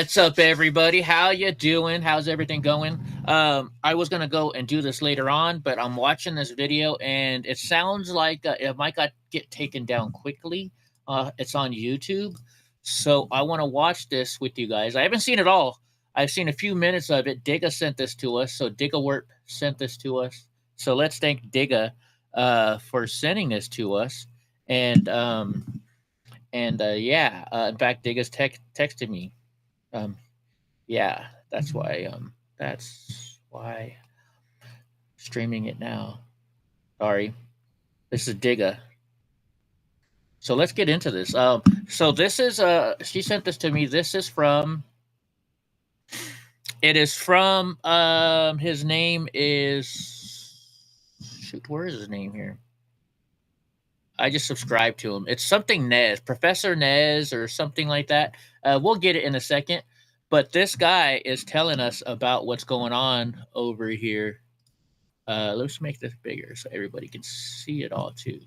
What's up, everybody? How you doing? How's everything going? I was gonna go and do this later on, but I'm watching this video, and it sounds like it might get taken down quickly. It's on YouTube, so I want to watch this with you guys. I haven't seen it all. I've seen a few minutes of it. Digga sent this to us, so Digga sent this to us. So let's thank Digga for sending this to us, and yeah. In fact, Digga's texted me. Yeah, that's why streaming it now. Sorry. This is Digga. So let's get into this. So this is she sent this to me. This is from his name is where is his name here? I just subscribed to him. It's something Nez, Professor Nez or something like that. We'll get it in a second. But this guy is telling us about what's going on over here. Let's make this bigger so everybody can see it all too.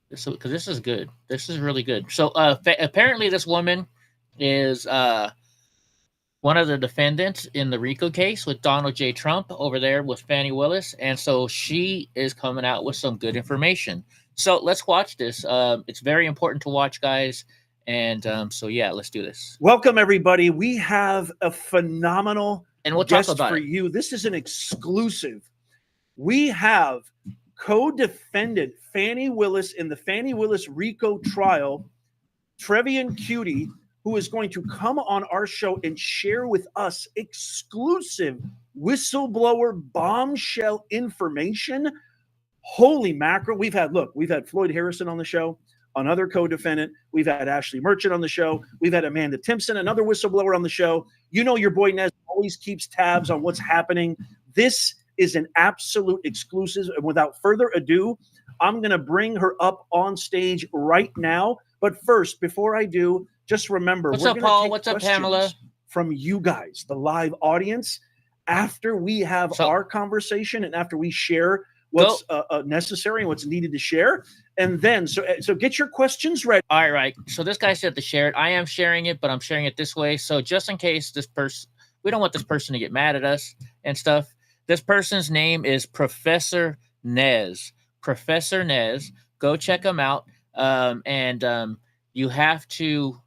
Because this is good. This is really good. So apparently this woman is one of the defendants in the Rico case with Donald J. Trump over there with Fani Willis. And so she is coming out with some good information. So let's watch this. It's very important to watch, guys. And so, yeah, let's do this. Welcome, everybody. We have a phenomenal guest for you. This is an exclusive. We have co-defendant Fani Willis in the Fani Willis Rico trial, Trevian Cutie, who is going to come on our show and share with us exclusive whistleblower bombshell information. Holy mackerel. We've had Floyd Harrison on the show, another co-defendant. We've had Ashley Merchant on the show. We've had Amanda Timpson, another whistleblower on the show. You know your boy Nez always keeps tabs on what's happening. This is an absolute exclusive. And without further ado, I'm going to bring her up on stage right now. But first, before I do, just remember, what's up, Paul? What's up, Pamela? From you guys, the live audience, after we have our conversation and after we share what's necessary and what's needed to share. And then, so get your questions ready. All right. So this guy said to share it. I am sharing it, but I'm sharing it this way. So just in case we don't want this person to get mad at us and stuff. This person's name is Professor Nez. Professor Nez. Go check him out. You have to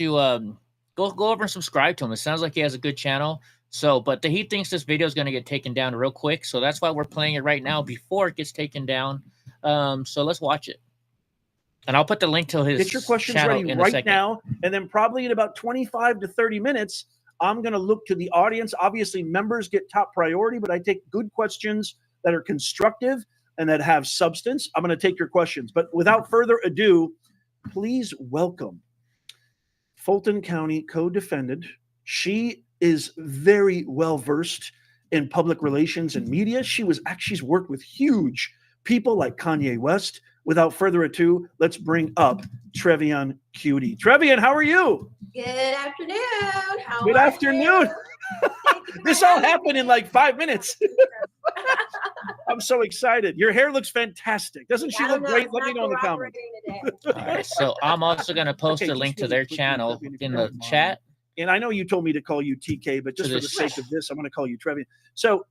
go over and subscribe to him. It sounds like he has a good channel. So, but he thinks this video is going to get taken down real quick. So that's why we're playing it right now before it gets taken down. So let's watch it. And I'll put the link to his Get your questions ready right now. And then probably in about 25 to 30 minutes, I'm going to look to the audience. Obviously, members get top priority, but I take good questions that are constructive and that have substance. I'm going to take your questions. But without further ado, please welcome Fulton County co-defendant. She is very well versed in public relations and media. She's worked with huge people like Kanye West. Without further ado, let's bring up Trevian Cutie. Trevian, how are you? Good afternoon. Good afternoon. This all happened in like 5 minutes. I'm so excited. Your hair looks fantastic. Doesn't she look great? Let me know in the comments. All right, so I'm also going to post a link to their channel in the chat. And I know you told me to call you TK, but just for the sake of this, I'm going to call you Trevian. So,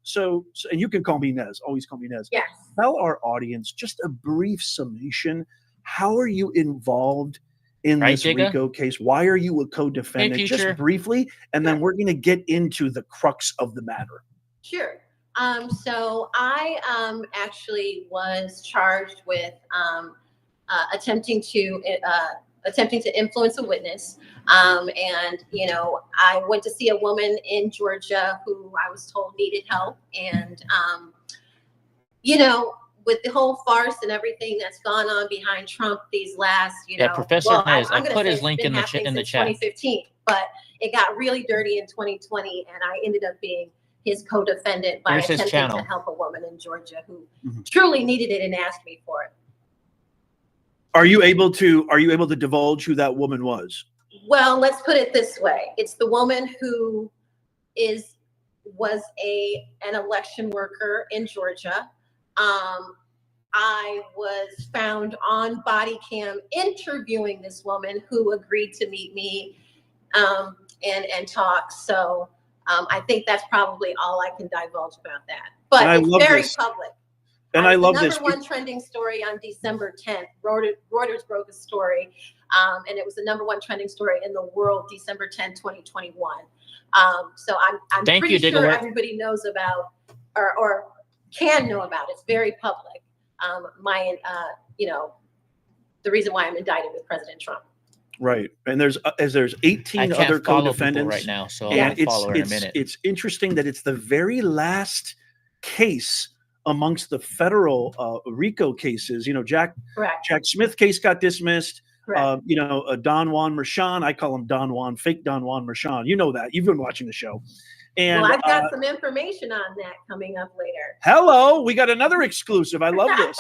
and you can call me Nez. Always call me Nez. Yes. Tell our audience just a brief summation. How are you involved in this Rico case? Why are you a co-defendant? Just briefly, and then we're going to get into the crux of the matter. Sure. So I actually was charged with attempting to influence a witness. And, I went to see a woman in Georgia who I was told needed help. And, with the whole farce and everything that's gone on behind Trump these last, Professor Nez, I put his link in the chat. 2015, but it got really dirty in 2020, and I ended up being his co-defendant by attempting to help a woman in Georgia who truly needed it and asked me for it. Are you able to divulge who that woman was? Well, let's put it this way. It's the woman who was an election worker in Georgia. I was found on body cam interviewing this woman who agreed to meet me and talk. So I think that's probably all I can divulge about that. But it's very public. And I love this. Number one trending story on December 10th. Reuters broke a story, and it was the number one trending story in the world, December 10th, 2021. So I'm pretty sure everybody knows about or can know about. It's very public. The reason why I'm indicted with President Trump. Right, and there's 18 other co-defendants right now, so and I'll follow in a minute. It's interesting that it's the very last case amongst the federal Rico cases. Jack Smith case got dismissed. Don Juan Mershon, I call him Don Juan, fake Don Juan Mershon. You know that. You've been watching the show. And I've got some information on that coming up later. Hello, we got another exclusive. I love this.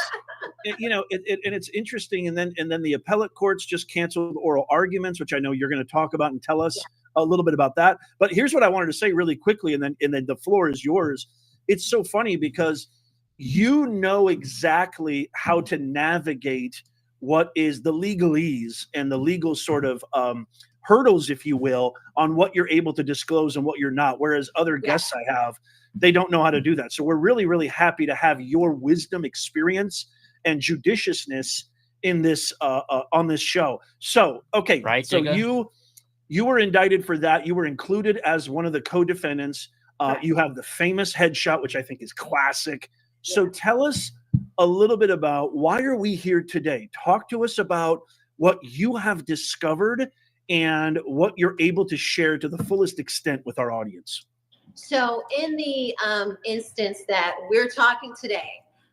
And it's interesting. And then the appellate courts just canceled oral arguments, which I know you're going to talk about and tell us a little bit about that. But here's what I wanted to say really quickly, and then the floor is yours. It's so funny because you know exactly how to navigate what is the legalese and the legal sort of hurdles, if you will, on what you're able to disclose and what you're not. Whereas other guests I have, they don't know how to do that. So we're really, really happy to have your wisdom, experience, and judiciousness in this on this show. So, okay, right, so you were indicted for that. You were included as one of the co-defendants. You have the famous headshot, which I think is classic. So tell us a little bit about why are we here today? Talk to us about what you have discovered and what you're able to share to the fullest extent with our audience. So in the instance that we're talking today,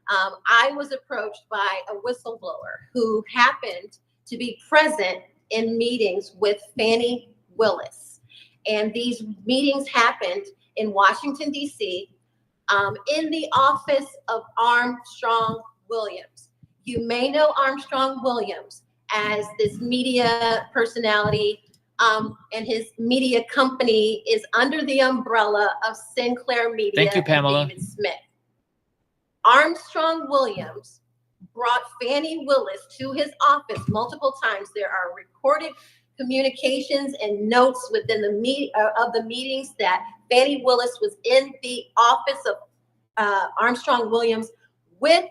I was approached by a whistleblower who happened to be present in meetings with Fani Willis. And these meetings happened in Washington, D.C., in the office of Armstrong Williams. You may know Armstrong Williams as this media personality, and his media company is under the umbrella of Sinclair Media. Thank you, Pamela. And David Smith. Armstrong Williams brought Fani Willis to his office multiple times. There are recorded communications and notes within the meetings that Fani Willis was in the office of Armstrong Williams with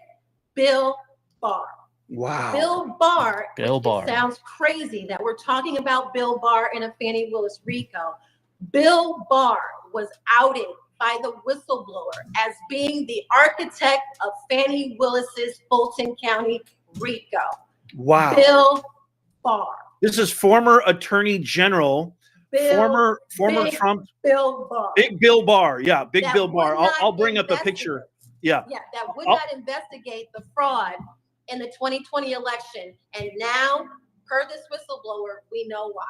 Bill Barr. Wow. Bill Barr. It sounds crazy that we're talking about Bill Barr in a Fani Willis Rico. Bill Barr was outed by the whistleblower as being the architect of Fani Willis's Fulton County Rico. Wow. Bill Barr. This is former Attorney General, former Trump. Bill Barr. Big Bill Barr. Yeah, big That Bill Barr. would I'll not bring up a picture. Yeah. Yeah, that would not investigate the fraud in the 2020 election. And now, per this whistleblower, we know why.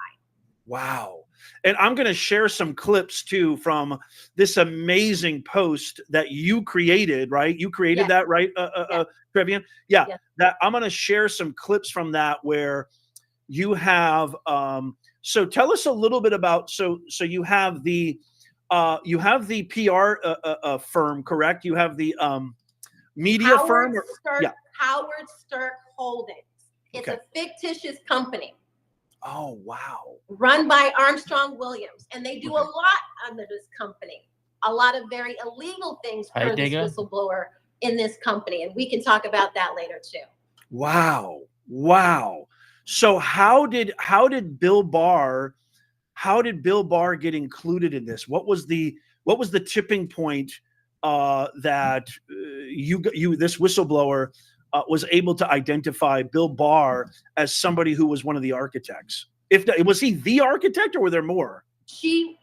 Wow. And I'm going to share some clips too from this amazing post that you created, right? You created that, right, Trevian? Yeah. That I'm going to share some clips from that where you have so tell us a little bit about so you have the PR firm, correct? You have the media firm. Howard Stirk Holdings. It's a fictitious company. Oh, wow. Run by Armstrong Williams. And they do a lot under this company. A lot of very illegal things for this whistleblower in this company. And we can talk about that later too. Wow. Wow. So how did Bill Barr get included in this? What was the tipping point that this whistleblower was able to identify Bill Barr as somebody who was one of the architects? Was he the architect, or were there more? She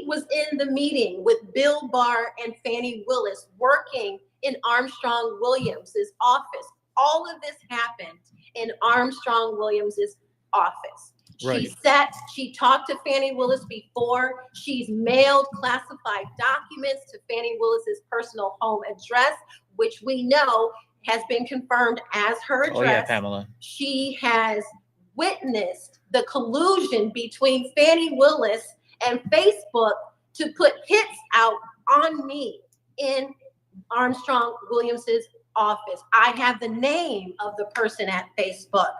was in the meeting with Bill Barr and Fani Willis working in Armstrong Williams's office. All of this happened in Armstrong Williams's office. Right. She talked to Fani Willis before. She's mailed classified documents to Fani Willis's personal home address, which we know has been confirmed as her address. Oh, yeah, Pamela. She has witnessed the collusion between Fani Willis and Facebook to put hits out on me in Armstrong Williams's office. I have the name of the person at Facebook.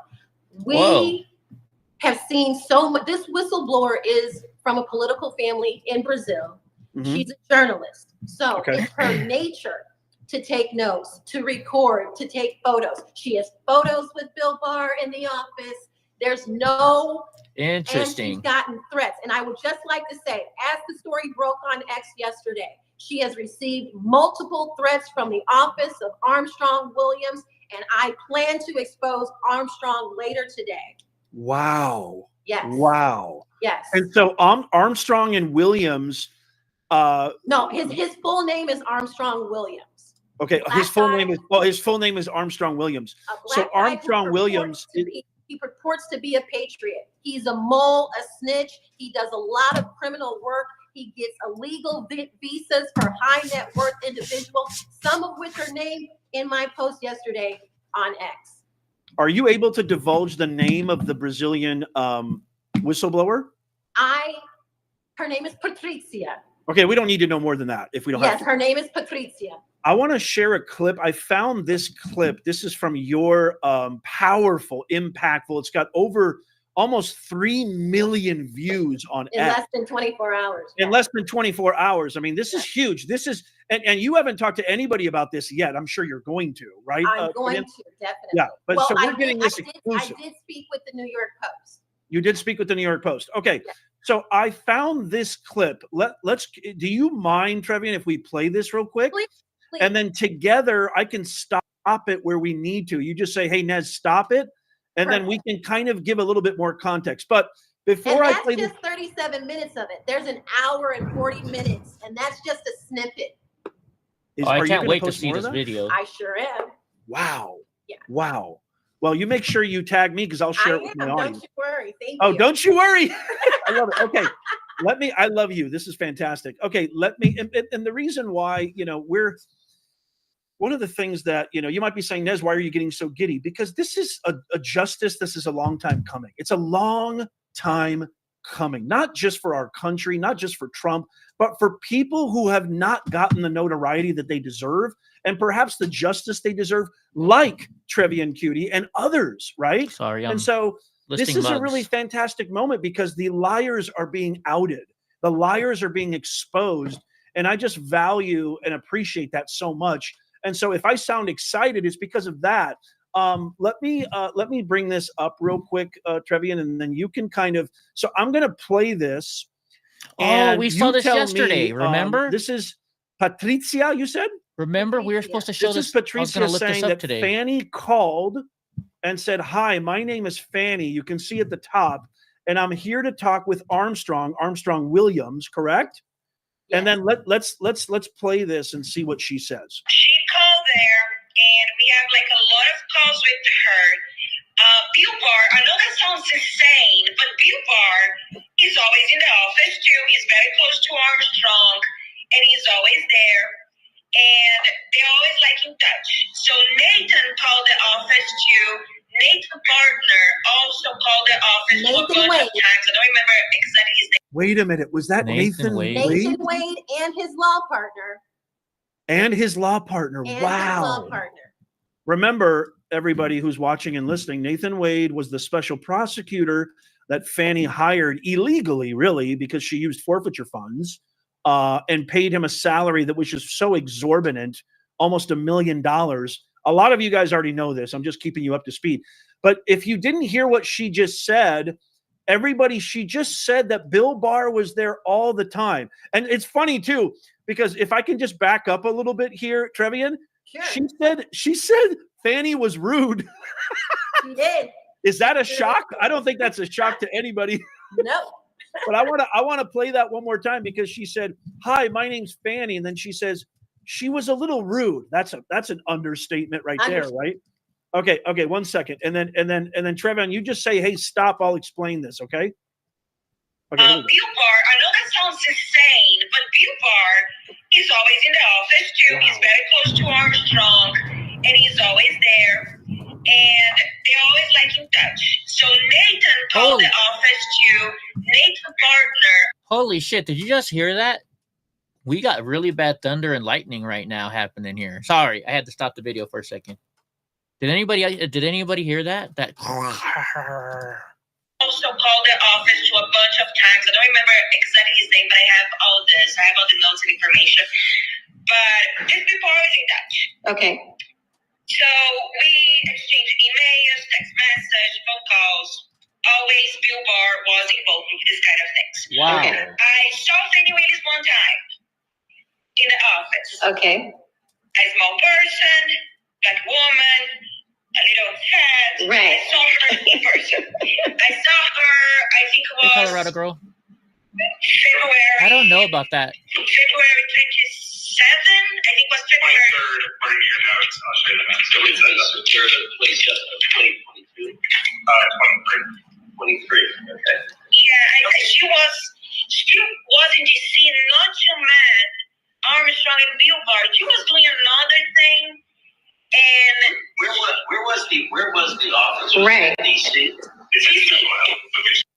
have seen so much. This whistleblower is from a political family in Brazil. Mhm. She's a journalist. So Okay. it's her nature to take notes, to record, to take photos. She has photos with Bill Barr in the office. There's no, and Interesting. she's gotten threats. And I would just like to say, as the story broke on X yesterday, she has received multiple threats from the office of Armstrong Williams, and I plan to expose Armstrong later today. Wow. Yes. Wow. Yes. And so Armstrong and Williams. No, his full name is Armstrong Williams. Okay, his full name is Armstrong Williams. So Armstrong Williams, he purports to be a patriot. He's a mole, a snitch. He does a lot of criminal work. He gets illegal visas for high net worth individuals, some of which are named in my post yesterday on X. Are you able to divulge the name of the Brazilian whistleblower? Her name is Patricia. Okay, we don't need to know more than that if we don't have to. Yes, her name is Patricia. I want to share a clip. I found this clip. This is from your powerful, impactful. It's got over almost 3 million views on in X. less than 24 hours. In less than 24 hours. I mean, this is huge. This is, and you haven't talked to anybody about this yet. I'm sure you're going to, right? I'm going to, definitely. Yeah, but well, so we're getting this exclusive. I did speak with the New York Post. You did speak with the New York Post. Okay. Yeah. So I found this clip. Let's. Do you mind, Trevian, if we play this real quick? Please. And then together I can stop it where we need to. You just say, hey, Nez, stop it. And then we can kind of give a little bit more context. But before I play just 37 minutes of it. There's an hour and 40 minutes. And that's just a snippet. I can't wait to see this video. I sure am. Wow. Yeah. Wow. Well, you make sure you tag me because I'll share it with my audience. Don't you worry. Thank you. Oh, don't you worry. I love it. Okay. I love you. This is fantastic. Okay. And the reason why, we're one of the things that, you might be saying, Nez, why are you getting so giddy? Because this is a justice. This is a long time coming. It's a long time coming, not just for our country, not just for Trump, but for people who have not gotten the notoriety that they deserve and perhaps the justice they deserve, like Trevian Cutie and others, right? Sorry. And so this is a really fantastic moment because the liars are being outed. The liars are being exposed. And I just value and appreciate that so much. And so if I sound excited, it's because of that. Let me bring this up real quick, Trevian, and then you can kind of. So I'm going to play this. Oh, we saw this yesterday. Remember? This is Patricia. You said. Remember, we were supposed to show this. This is Patricia saying that today. Fani called and said, "Hi, my name is Fani. You can see at the top, and I'm here to talk with Armstrong Williams, correct?" Yes. And then let's play this and see what she says. She called there, and we have like a lot of calls with her. Bill Barr, I know that sounds insane, but Bill Barr is always in the office too. He's very close to Armstrong, and he's always there. And they're always like in touch. So Nathan called the office too. Nathan Partner also called the office a bunch of times. I don't remember exactly his name. Wait a minute. Was that Nathan Wade? Nathan Wade and his law partner. And his law partner. And wow. His law partner. Remember, everybody who's watching and listening, Nathan Wade was the special prosecutor that Fani hired illegally, really, because she used forfeiture funds and paid him a salary that was just so exorbitant, almost $1 million. A lot of you guys already know this. I'm just keeping you up to speed. But if you didn't hear what she just said, she just said that Bill Barr was there all the time. And it's funny, too, because if I can just back up a little bit here, Trevian, sure. She said Fani was rude. She did. Is that a shock? I don't think that's a shock to anybody. No. But I want to play that one more time because she said, "Hi, my name's Fani," and then she says she was a little rude. That's an understatement right there, right? Okay, 1 second, and then Trevian, you just say, "Hey, stop! I'll explain this." Okay. Bill Barr, I know that sounds insane, but Bill Barr is always in the office too. Wow. He's very close to Armstrong, and he's always there. And they're always like in touch. So Nathan called the office to Nathan Partner. Holy shit, did you just hear that? We got really bad thunder and lightning right now happening here. Sorry, I had to stop the video for a second. Did anybody hear that? Called the also called the office to a bunch of times. I don't remember exactly his name, but I have all this. I have all the notes and information. But these people are always in touch. Okay. So we exchanged emails, text message, phone calls. Always Bill Barr was involved with this kind of things. Wow. Okay. I saw Fani Willis one time in the office. Okay. A small person, black woman, a little fat. Right. I saw her in person. I saw her, I think it The was Colorado girl. February. I don't know about that. February 27, I think it was February. 23rd, according to your notes. I'll show you the notes. So it's the third of 2022. 23. Okay. Yeah, she was in DC, not to man Armstrong and Bill Barr. She was doing another thing, and Where was the office? Right. DC.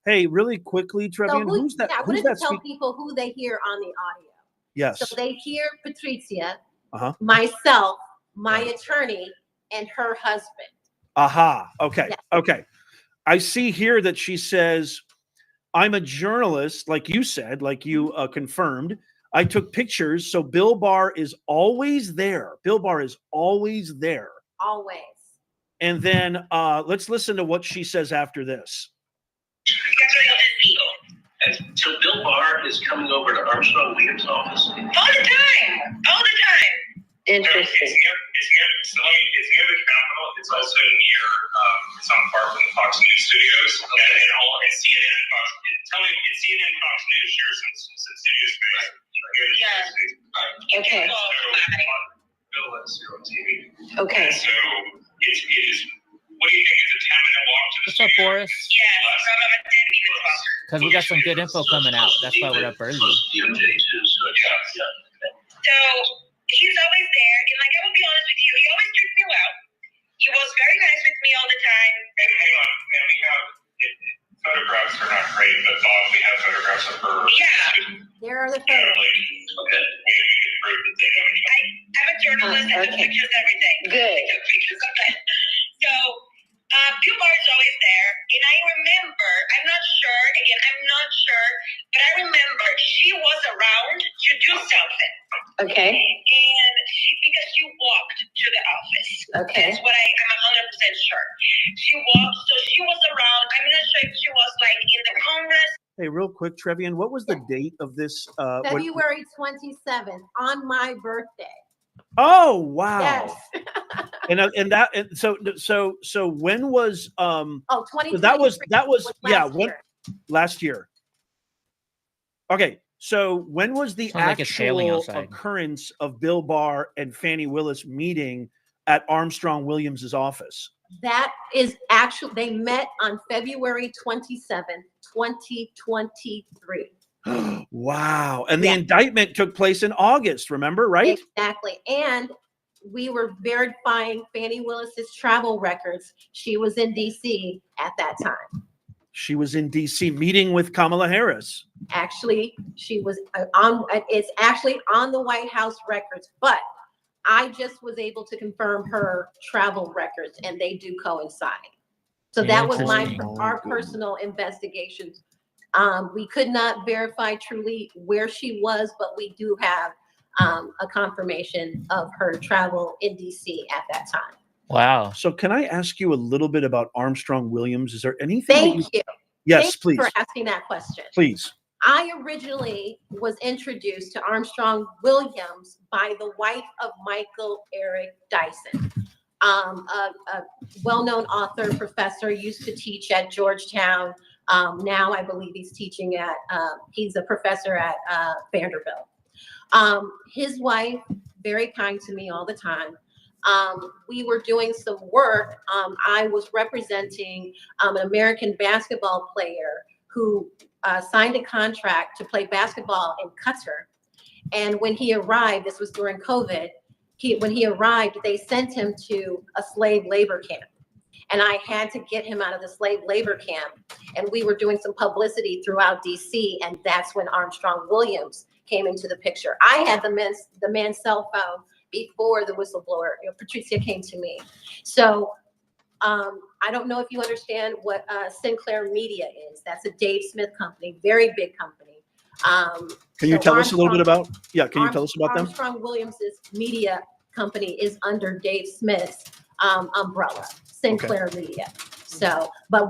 Hey, really quickly, So Trevian, who's that? I Who's wanted that to tell speak? people who they hear on the audio. Yes. So they hear Patricia, Uh-huh. myself, my attorney, and her husband. Aha. Okay. Yes. Okay. I see here that she says, I'm a journalist, like you said, like you confirmed. I took pictures. So Bill Barr is always there. Bill Barr is always there. Always. And then let's listen to what she says after this. And so Bill Barr is coming over to Armstrong Williams' office. all the time. Interesting. It's near the Capitol. It's also near, it's not far from the Fox News studios. And CNN and Fox. It's CNN and Fox News share some studio space. Yeah. Okay. Bill is here on TV. Okay. And so it is, what do you think? It's a 10-minute walk to the What's up, studio? Boris? Yeah, from a 10-minute walk. Because we got some good info coming out. That's why we're up early. DOJ too, so yeah. So he's always there, and like I will be honest with you, he always treats me well. He was very nice with me all the time. And hang on, and we have photographs are not great, but Bob, we have photographs of her. Yeah. There are the You know, photos. like, okay, we can prove that they know each other. I'm a journalist. I took Okay. pictures, everything. Good. I took pictures of that. So Bill Barr is always there, and I remember. I'm not sure. But I remember she was around to do something, Okay. and because she walked to the office. Okay. That's what I'm 100% sure. She walked, so she was around. I'm not sure if she was like in the Congress. Hey, real quick, Trevian, what was the date of this? February 27th, on my birthday. Oh, wow. Yes. So when was Oh, 2023 that was yeah, last when year. last year. Okay, so when was the Sounds like it's sailing actual outside. occurrence of Bill Barr and Fani Willis meeting at Armstrong Williams's office? That is actually, they met on February 27th, 2023. Wow. And the Yeah. indictment took place in August, remember, right? Exactly. And we were verifying Fani Willis's travel records. She was in DC at that time. She was in DC meeting with Kamala Harris. Actually, she was it's actually on the White House records, but I just was able to confirm her travel records and they do coincide. So that was Interesting. our personal investigations. We could not verify truly where she was, but we do have a confirmation of her travel in DC at that time. Wow. So can I ask you a little bit about Armstrong Williams? Is there anything? Thank you. Yes, Thank you please. for asking that question. Please. I originally was introduced to Armstrong Williams by the wife of Michael Eric Dyson, a well-known author, professor, used to teach at Georgetown. Now I believe he's teaching at, he's a professor at Vanderbilt. His wife, very kind to me all the time. We were doing some work. I was representing an American basketball player who signed a contract to play basketball in Qatar. And when he arrived, this was during COVID, when he arrived, they sent him to a slave labor camp. And I had to get him out of the slave labor camp. And we were doing some publicity throughout DC. And that's when Armstrong Williams came into the picture. I had the man's cell phone before the whistleblower, Patricia, came to me. So I don't know if you understand what Sinclair Media is. That's a Dave Smith company, very big company. Can you tell us a little bit about? Yeah, can you tell us about them? Armstrong Williams's media company is under Dave Smith's umbrella, Sinclair Media. So, but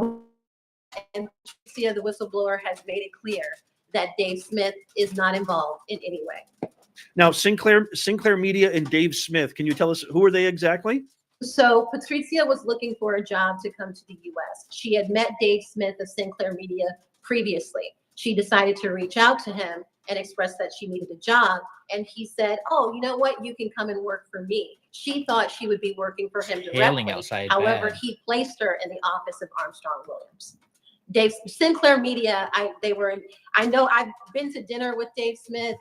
and Patricia, the whistleblower, has made it clear that Dave Smith is not involved in any way. Now, Sinclair Media and Dave Smith, can you tell us who are they exactly? So Patricia was looking for a job to come to the U.S. She had met Dave Smith of Sinclair Media previously. She decided to reach out to him and express that she needed a job. And he said, oh, you know what? You can come and work for me. She thought she would be working for him directly. However, he placed her in the office of Armstrong Williams. Dave Sinclair Media, I know I've been to dinner with Dave Smith,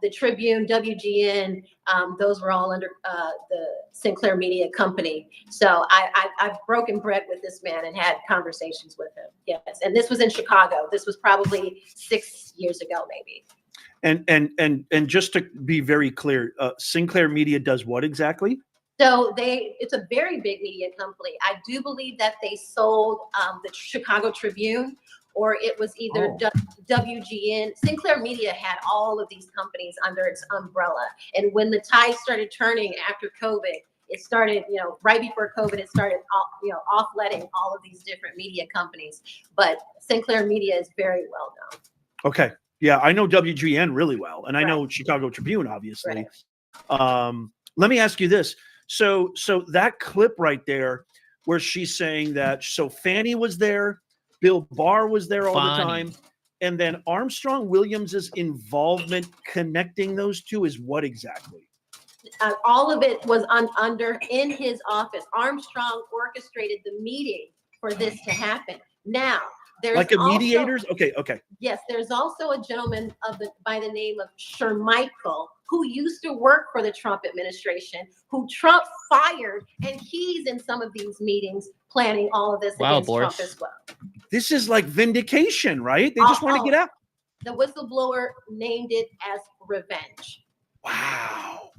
the Tribune, WGN, those were all under the Sinclair Media company. So I've broken bread with this man and had conversations with him. Yes, and this was in Chicago. This was probably 6 years ago, maybe. And just to be very clear, Sinclair Media does what exactly? So it's a very big media company. I do believe that they sold the Chicago Tribune, or it was either WGN. Sinclair Media had all of these companies under its umbrella. And when the tide started turning after COVID, it started, right before COVID, it started, off-letting all of these different media companies. But Sinclair Media is very well known. Okay. Yeah, I know WGN really well. And I know Chicago Tribune, obviously. Right. Let me ask you this. So that clip right there where she's saying that, so Fani was there, Bill Barr was there all the time, and then Armstrong Williams's involvement connecting those two is what exactly? All of it was under in his office. Armstrong orchestrated the meeting for this to happen. Now, there's like a mediators? Okay. Yes, there's also a gentleman by the name of Shermichael, who used to work for the Trump administration, who Trump fired, and he's in some of these meetings planning all of this against Trump as well. This is like vindication, right? They just want to get out. The whistleblower named it as revenge. Wow.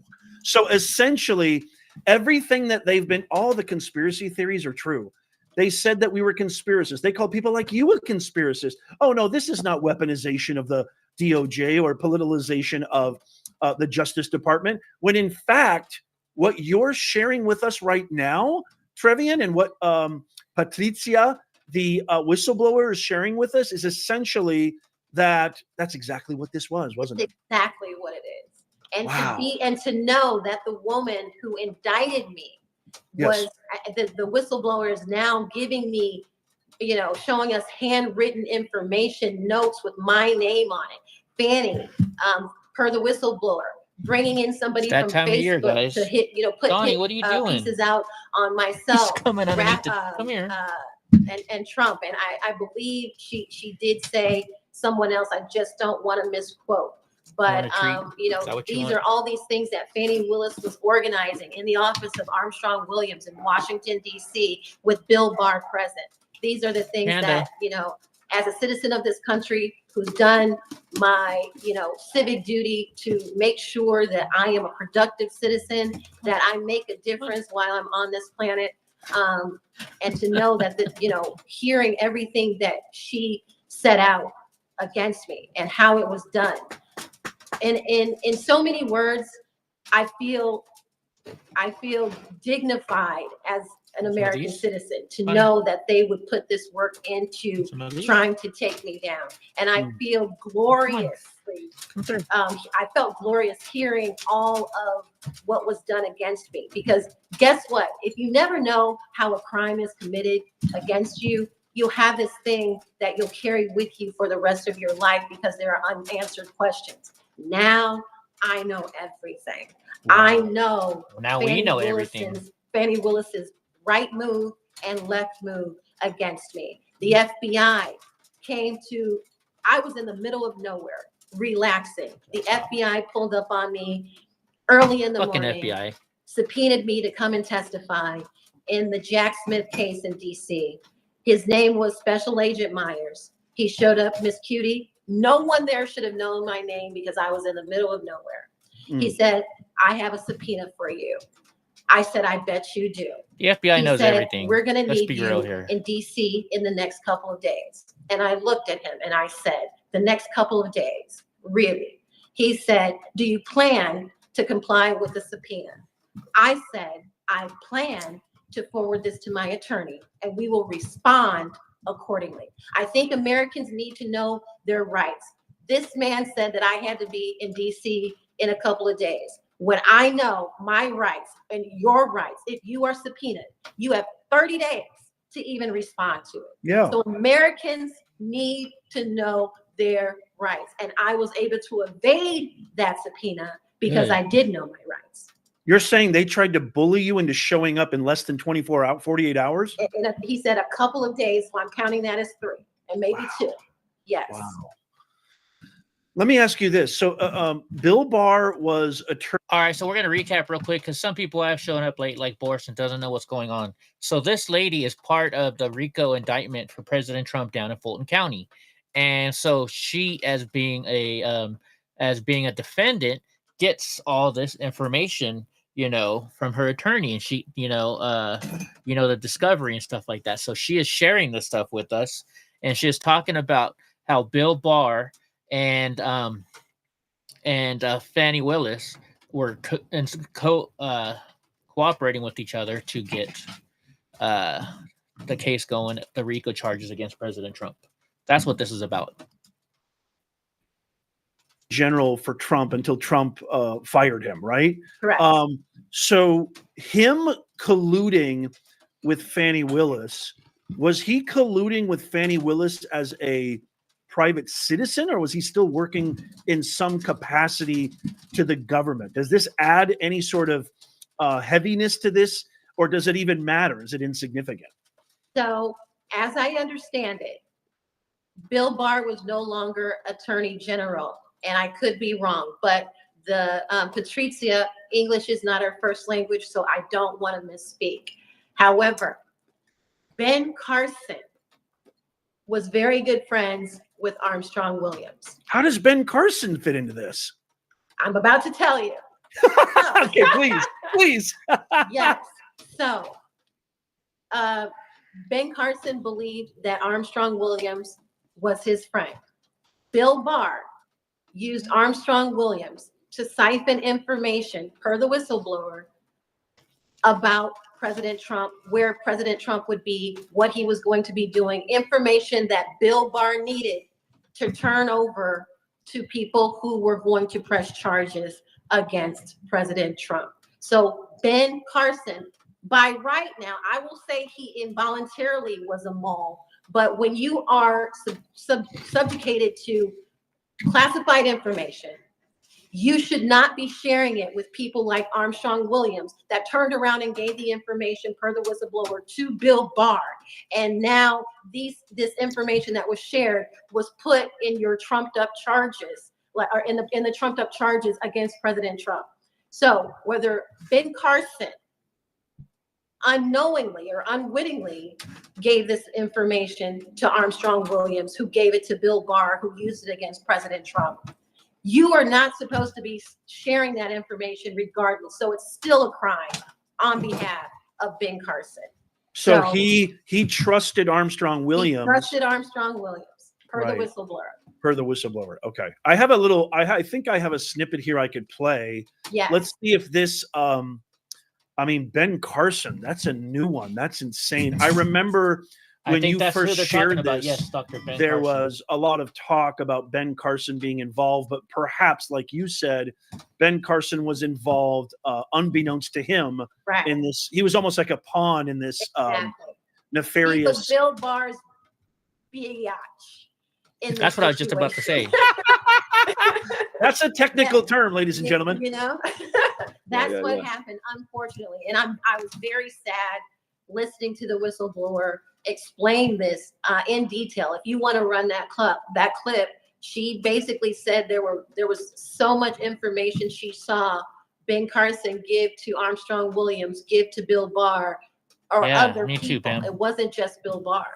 So essentially, everything that all the conspiracy theories are true. They said that we were conspiracists. They called people like you a conspiracist. Oh, no, this is not weaponization of the DOJ or politicalization of the Justice Department. When in fact, what you're sharing with us right now, Trevian, and what Patricia, the whistleblower, is sharing with us is essentially that's exactly what this was, wasn't it? Exactly what it is. And to know that the woman who indicted me was the whistleblower is now giving me, showing us handwritten information, notes with my name on it. Fani, per the whistleblower, bringing in somebody from Facebook to hit, put Donnie, what are you doing? Pieces out on myself. He's coming underneath come here. And Trump, and I believe she did say someone else. I just don't want to misquote. But, these are all these things that Fani Willis was organizing in the office of Armstrong Williams in Washington, D.C., with Bill Barr present. These are the things that, as a citizen of this country who's done my, civic duty to make sure that I am a productive citizen, that I make a difference while I'm on this planet, and to know that, hearing everything that she set out against me and how it was done. And in so many words, I feel dignified as an American citizen to know that they would put this work into trying to take me down. And I feel gloriously, I felt glorious hearing all of what was done against me. Because guess what? If you never know how a crime is committed against you, you'll have this thing that you'll carry with you for the rest of your life because there are unanswered questions. Now I know everything. Wow. I know. Now we know everything. Fani Willis's right move and left move against me. The FBI came to, I was in the middle of nowhere, relaxing. The FBI pulled up on me early in the morning. FBI. Subpoenaed me to come and testify in the Jack Smith case in DC. His name was Special Agent Myers. He showed up, Miss Cutie. No one there should have known my name because I was in the middle of nowhere. He said, I have a subpoena for you. I said, I bet you do. The FBI He knows said, everything. we're going to Let's need be real you here. in DC in the next couple of days. And I looked at him and I said, the next couple of days, really? He said, do you plan to comply with the subpoena? I said, I plan to forward this to my attorney and we will respond accordingly. I think Americans need to know their rights. This man said that I had to be in DC in a couple of days. When I know my rights and your rights, if you are subpoenaed, you have 30 days to even respond to it. Yeah. So Americans need to know their rights. And I was able to evade that subpoena because Good. I did know my rights. You're saying they tried to bully you into showing up in less than 48 hours? And he said a couple of days, so I'm counting that as 3 and maybe 2. Yes. Wow. Let me ask you this. So Bill Barr was attorney. All right, so we're going to recap real quick because some people have shown up late, like Boris, and doesn't know what's going on. So this lady is part of the Rico indictment for President Trump down in Fulton County, and so she, as being a defendant, gets all this information, from her attorney, and she, the discovery and stuff like that. So she is sharing this stuff with us, and she is talking about how Bill Barr and Fani Willis were cooperating with each other to get the case going, the RICO charges against President Trump. That's what this is about. General for Trump until Trump fired him, right? Correct. So him colluding with Fani Willis, was he colluding with Fani Willis as a private citizen, or was he still working in some capacity to the government? Does this add any sort of heaviness to this, or does it even matter? Is it insignificant? So, as I understand it, Bill Barr was no longer Attorney General, and I could be wrong, but the Patricia, English is not her first language, so I don't want to misspeak. However, Ben Carson was very good friends with Armstrong Williams. How does Ben Carson fit into this? I'm about to tell you. Okay, please. Yes. So, Ben Carson believed that Armstrong Williams was his friend. Bill Barr used Armstrong Williams to siphon information per the whistleblower about President Trump, where President Trump would be, what he was going to be doing, information that Bill Barr needed to turn over to people who were going to press charges against President Trump. So Ben Carson, by right now, I will say he involuntarily was a mole, but when you are subjugated to classified information, you should not be sharing it with people like Armstrong Williams that turned around and gave the information per the whistleblower to Bill Barr. And now this information that was shared was put in your trumped up charges, or in the trumped up charges against President Trump. So whether Ben Carson unknowingly or unwittingly gave this information to Armstrong Williams, who gave it to Bill Barr, who used it against President Trump, you are not supposed to be sharing that information regardless. So it's still a crime on behalf of Ben Carson. So he trusted Armstrong Williams. He trusted Armstrong Williams per Right. the whistleblower. Per the whistleblower. Okay. I have a little, I think I have a snippet here I could play. Yes. Let's see if this, Ben Carson, that's a new one. That's insane. I remember when you first shared this, yes, Dr. Ben there Carson. was a lot of talk about Ben Carson being involved, but perhaps, like you said, Ben Carson was involved, unbeknownst to him, Right. in this. He was almost like a pawn in this Exactly. nefarious. He was Bill Barr's biatch. That's what I was just about to say. That's a technical term, ladies and gentlemen. You know, that's Yeah, what yeah. happened, unfortunately. And I was very sad listening to the whistleblower explain this in detail. If you want to run that clip, she basically said there was so much information she saw Ben Carson give to Armstrong Williams, give to Bill Barr, or other me people. too, Pam. It wasn't just Bill Barr.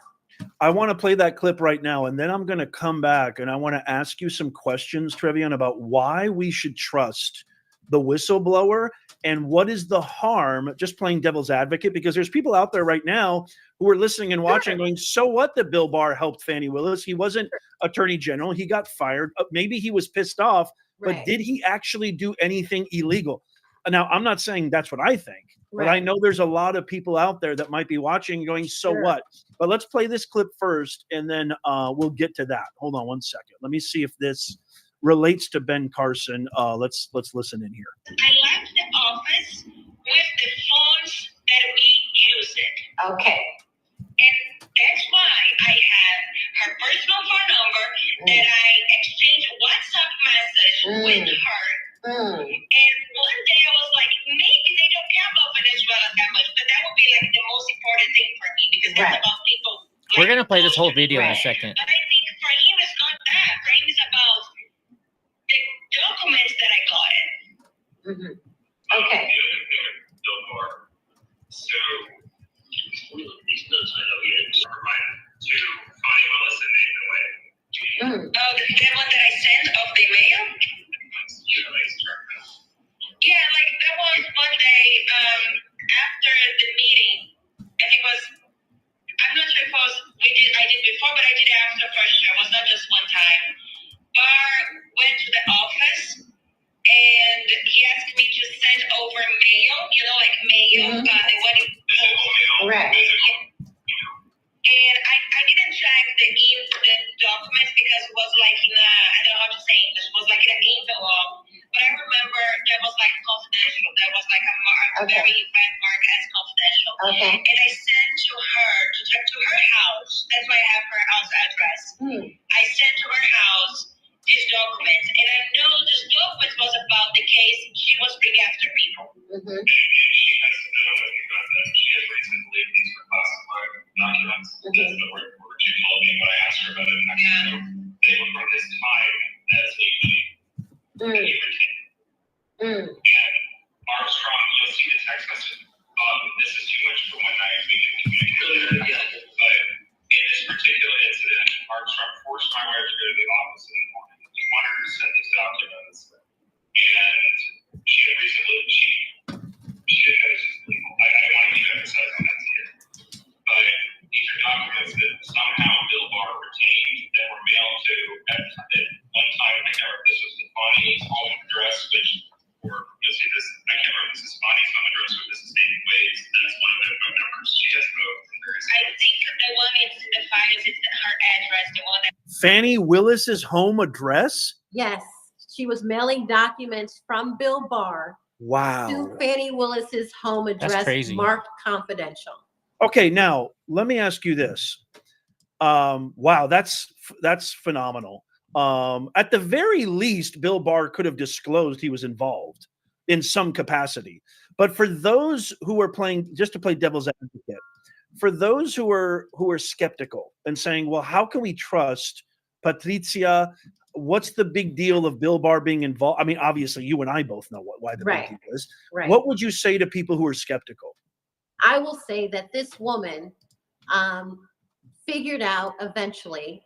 I want to play that clip right now, and then I'm going to come back and I want to ask you some questions, Trevian, about why we should trust the whistleblower And what is the harm, just playing devil's advocate? Because there's people out there right now who are listening and watching going, so what that Bill Barr helped Fani Willis? He wasn't attorney general. He got fired. Maybe he was pissed off, but did he actually do anything illegal? Now, I'm not saying that's what I think, but I know there's a lot of people out there that might be watching going, so what? But let's play this clip first, and then we'll get to that. Hold on one second. Let me see if this relates to Ben Carson. Let's listen in here. I left the office with the phones that we use it. Okay. And that's why I have her personal phone number that I exchanged WhatsApp message with her. And one day I was like, maybe they don't care about Venezuela that much, but that would be like the most important thing for me because it's about people. We're going to play this whole video in a second. But I think for him, it's not that. For him, it's about the documents that I got it. Okay. So, these notes I know you didn't remind to Fani Willis and Nathan Wade. Oh, the one that I sent of the mail? Yeah, like that was one day after the meeting. I think it was, I'm not sure if it was, I did before, but I did after for sure. It was not just one time. Barr went to the office and he asked me to send over mail, like mail, the one in And I didn't check the documents because it was like in a, I don't know how to say English, it was like in an envelope. But I remember that was like confidential. That was like a very red mark as confidential. And I sent to her house. That's why I have her house address. I sent to her house these documents. And I know this document was about the case she was bringing after people. And she has, I don't know if you got that, she has reason to believe these were classified documents. That's the word she told me when I asked her about it. They were from this time as legally. And Armstrong, you'll see the text message. This is too much for one night. We can communicate later. But in this particular incident, Armstrong forced my wife to go to the office in the morning. He wanted her to send these documents. And she had recently, she had legal. I want to emphasize on that here. But these are documents that somehow Bill Barr retained that were mailed to at one time. I can't remember if this was the Fani's home address, which, or you'll see this, I can't remember if this is Fani's home address or this is David Wade's. That's one of their phone numbers. She has both. I think the one in the files is her address, the one that. Fani Willis's home address? Yes. She was mailing documents from Bill Barr to Fani Willis's home address marked confidential. Okay, now let me ask you this. Wow, that's phenomenal. At the very least, Bill Barr could have disclosed he was involved in some capacity. But for those who are playing, just to play devil's advocate, for those who are skeptical and saying, well, how can we trust Patricia? What's the big deal of Bill Barr being involved? I mean, obviously, you and I both know why the big deal is. What would you say to people who are skeptical? I will say that this woman figured out eventually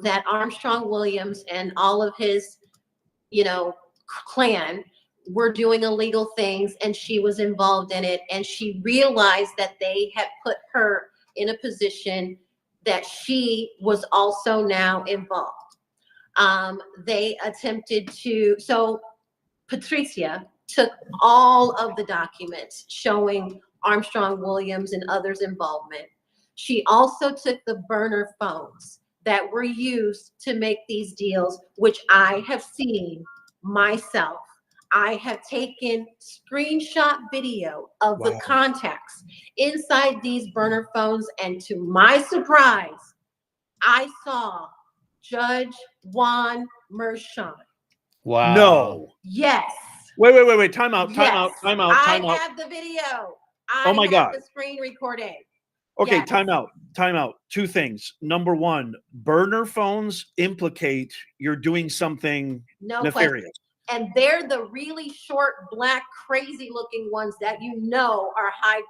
that Armstrong Williams and all of his, clan were doing illegal things, and she was involved in it. And she realized that they had put her in a position that she was also now involved. They attempted to, so Patricia took all of the documents showing Armstrong Williams and others' involvement. She also took the burner phones that were used to make these deals, which I have seen myself. I have taken screenshot video of the contacts inside these burner phones, and to my surprise, I saw Judge Juan Mershon. Wow. No. Yes. Wait. Time out. I have the video. Oh my God. The screen recording. Okay, Yes. time out. Two things. Number one, burner phones implicate you're doing something nefarious. Question. And they're the really short, black, crazy looking ones that are high,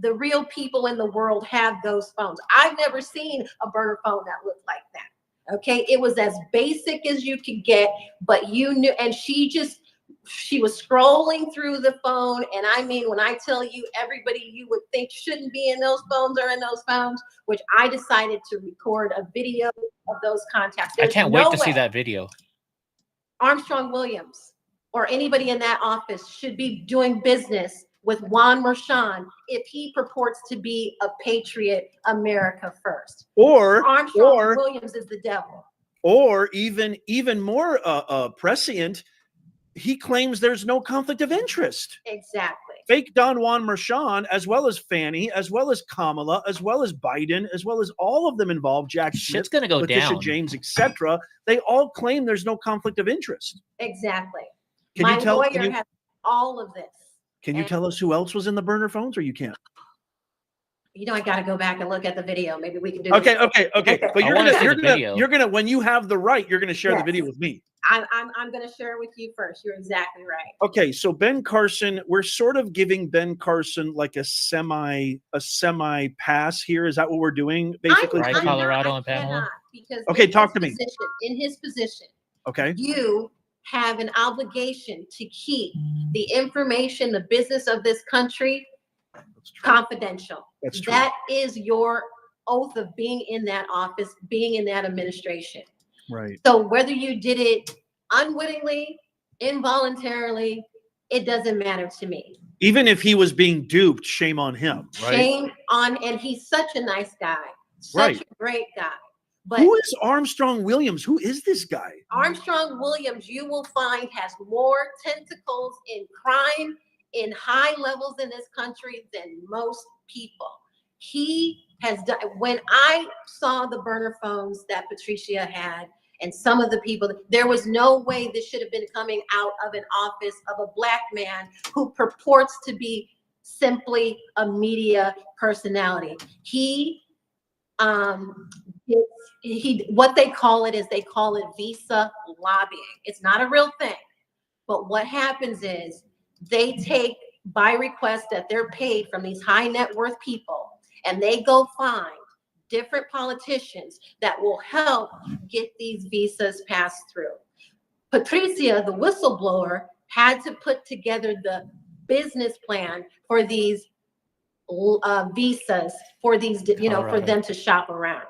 the real people in the world have those phones. I've never seen a burner phone that looked like that. Okay. It was as basic as you could get, but you knew, and she she was scrolling through the phone. And I mean, when I tell you everybody you would think shouldn't be in those phones are in those phones, which I decided to record a video of those contacts. I can't wait to see that video. Armstrong Williams or anybody in that office should be doing business with Juan Merchan if he purports to be a patriot, America first. Or Armstrong Williams is the devil. Or even more prescient, he claims there's no conflict of interest. Exactly. Fake Don Juan Merchan, as well as Fani, as well as Kamala, as well as Biden, as well as all of them involved, Jack Smith, shit's gonna go Letitia down. James, etc. They all claim there's no conflict of interest. Exactly. Can you tell? Lawyer has all of this. Can you tell us who else was in the burner phones, or you can't? You know, I got to go back and look at the video. Maybe we can do. Okay. But you're gonna when you have the right, you're gonna share the Yes. video with me. I'm going to share it with you first. You're exactly right. Okay, so Ben Carson, we're sort of giving Ben Carson like a semi pass here. Is that what we're doing, basically? Right, Colorado and Panama. Because okay, talk to me. In his position, okay, you have an obligation to keep the information, the business of this country, confidential. That's true. That is your oath of being in that office, being in that administration. Right. So whether you did it unwittingly, involuntarily, it doesn't matter to me. Even if he was being duped, shame on him. Right? Shame on, and he's such a nice guy, such a great guy. But who is Armstrong Williams? Who is this guy? Armstrong Williams, you will find, has more tentacles in crime in high levels in this country than most people. He has done, when I saw the burner phones that Patricia had and some of the people, there was no way this should have been coming out of an office of a Black man who purports to be simply a media personality. What they call it is they call it visa lobbying. It's not a real thing. But what happens is they take by request that they're paid from these high net worth people, and they go find different politicians that will help get these visas passed through. Patricia, the whistleblower, had to put together the business plan for these visas, for these, for them to shop around.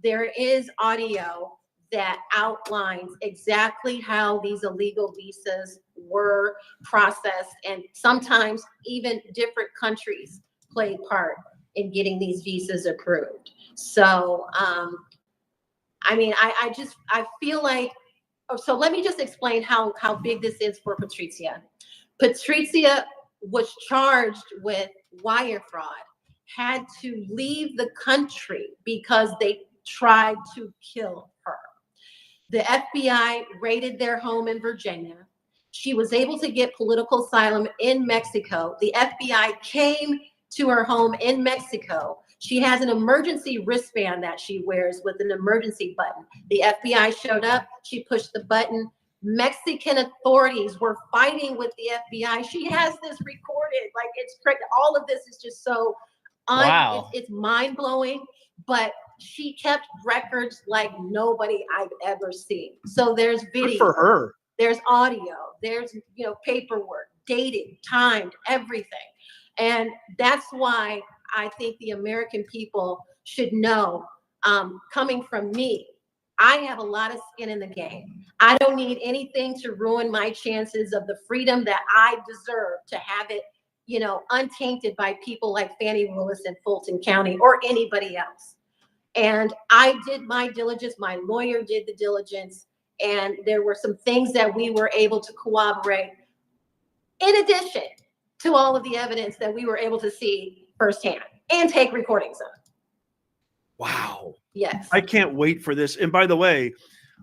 There is audio that outlines exactly how these illegal visas were processed, and sometimes even different countries played part in getting these visas approved. So, I mean, I feel like, so let me just explain how big this is for Patricia. Patricia was charged with wire fraud, had to leave the country because they tried to kill her. The FBI raided their home in Virginia. She was able to get political asylum in Mexico. The FBI came to her home in Mexico. She has an emergency wristband that she wears with an emergency button. The FBI showed up, she pushed the button. Mexican authorities were fighting with the FBI. She has this recorded, like it's all of this is just so, wow. It's mind-blowing, but she kept records like nobody I've ever seen. So there's video. Good for her. There's audio, there's paperwork, dated, timed, everything. And that's why I think the American people should know, coming from me, I have a lot of skin in the game. I don't need anything to ruin my chances of the freedom that I deserve to have it, untainted by people like Fani Willis in Fulton County or anybody else. And I did my diligence, my lawyer did the diligence, and there were some things that we were able to corroborate in addition to all of the evidence that we were able to see firsthand and take recordings of. Wow. Yes. I can't wait for this. And by the way,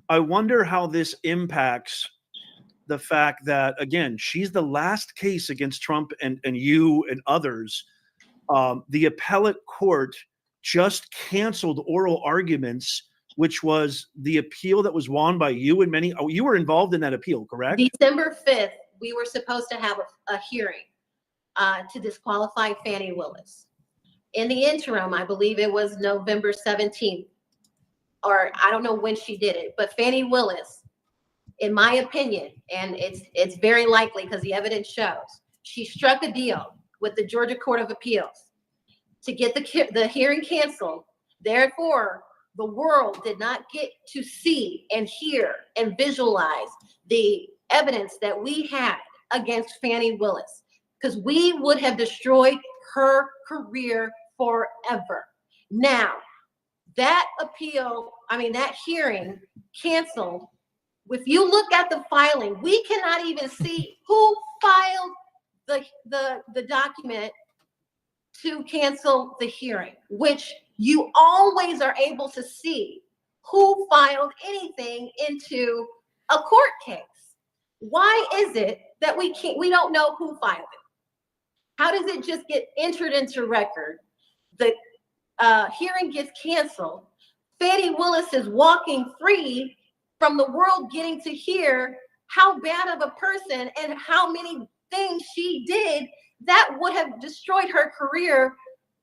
I wonder how this impacts the fact that, again, she's the last case against Trump and you and others. The appellate court just canceled oral arguments, which was the appeal that was won by you and many. Oh, you were involved in that appeal, correct? December 5th, we were supposed to have a hearing to disqualify Fani Willis. In the interim, I believe it was November 17th, or I don't know when she did it, but Fani Willis in my opinion, and it's very likely because the evidence shows, she struck a deal with the Georgia Court of Appeals to get the hearing canceled. Therefore, the world did not get to see and hear and visualize the evidence that we had against Fani Willis, because we would have destroyed her career forever. Now, that hearing canceled. If you look at the filing, we cannot even see who filed the document to cancel the hearing, which you always are able to see who filed anything into a court case. Why is it that we don't know who filed it? How does it just get entered into record? The hearing gets canceled. Fani Willis is walking free from the world getting to hear how bad of a person and how many things she did that would have destroyed her career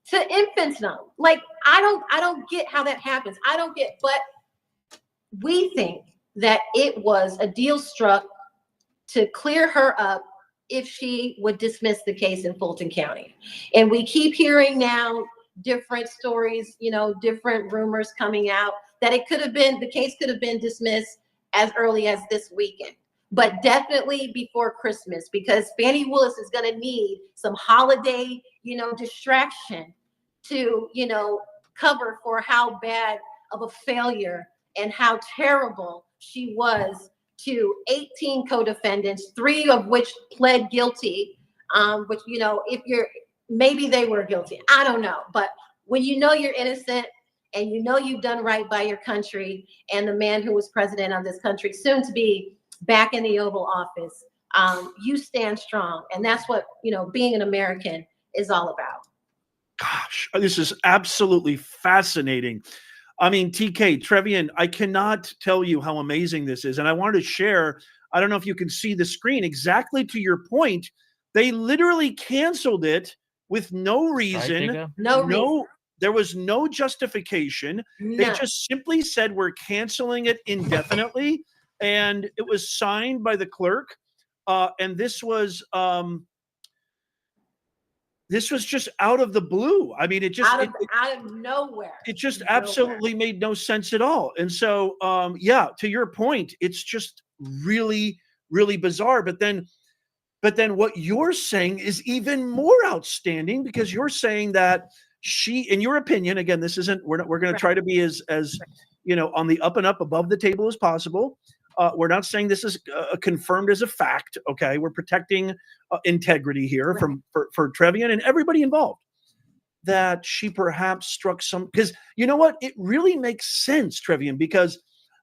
to infancy. Like, I don't get how that happens. I don't get, but we think that it was a deal struck to clear her up if she would dismiss the case in Fulton County. And we keep hearing now different stories, different rumors coming out that the case could have been dismissed as early as this weekend, but definitely before Christmas, because Fani Willis is going to need some holiday, distraction to, cover for how bad of a failure and how terrible she was to 18 co-defendants, 3 of which pled guilty, which, maybe they were guilty. I don't know. But when you're innocent and you've done right by your country and the man who was president of this country, soon to be back in the Oval Office, you stand strong. And that's what, being an American is all about. Gosh, this is absolutely fascinating. I mean, TK, Trevian, I cannot tell you how amazing this is. And I wanted to share, I don't know if you can see the screen, exactly to your point. They literally canceled it with no reason. No, there was no justification. None. They just simply said, we're canceling it indefinitely. And it was signed by the clerk. And this was just out of the blue. I mean, it just out of nowhere. It just absolutely made no sense at all. And so, to your point, it's just really, really bizarre. But then what you're saying is even more outstanding, because you're saying that she, in your opinion, again, this isn't, we're going to try to be as on the up and up above the table as possible. We're not saying this is confirmed as a fact. Okay. We're protecting integrity here for Trevian and everybody involved, that she perhaps struck some, because you know what? It really makes sense, Trevian, because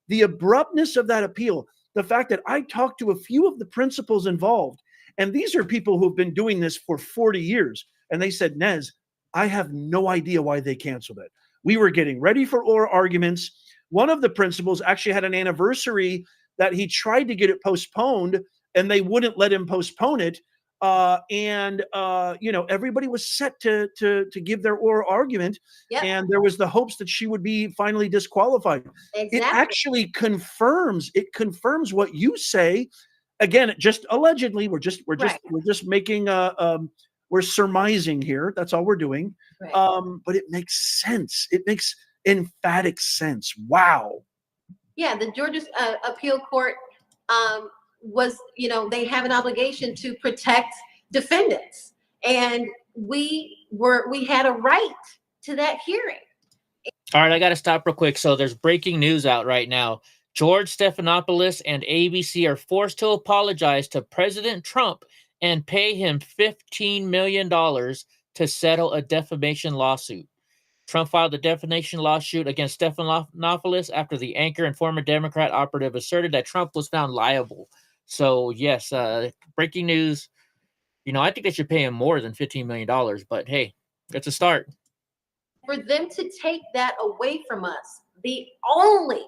the abruptness of that appeal, the fact that I talked to a few of the principals involved, and these are people who've been doing this for 40 years. And they said, Nez, I have no idea why they canceled it. We were getting ready for oral arguments. One of the principals actually had an anniversary that he tried to get it postponed, and they wouldn't let him postpone it. Everybody was set to give their oral argument. Yep. And there was the hopes that she would be finally disqualified. Exactly. It actually confirms what you say. Again, just allegedly, we're just making we're surmising here. That's all we're doing. Right. But it makes sense. It makes emphatic sense. Wow. Yeah, the Georgia appeal court was, they have an obligation to protect defendants, and we had a right to that hearing. All right, I got to stop real quick. So there's breaking news out right now. George Stephanopoulos and ABC are forced to apologize to President Trump and pay him $15 million to settle a defamation lawsuit. Trump filed a defamation lawsuit against Stephanopoulos after the anchor and former Democrat operative asserted that Trump was found liable. So, yes, breaking news. I think they should pay him more than $15 million, but hey, it's a start. For them to take that away from us, the only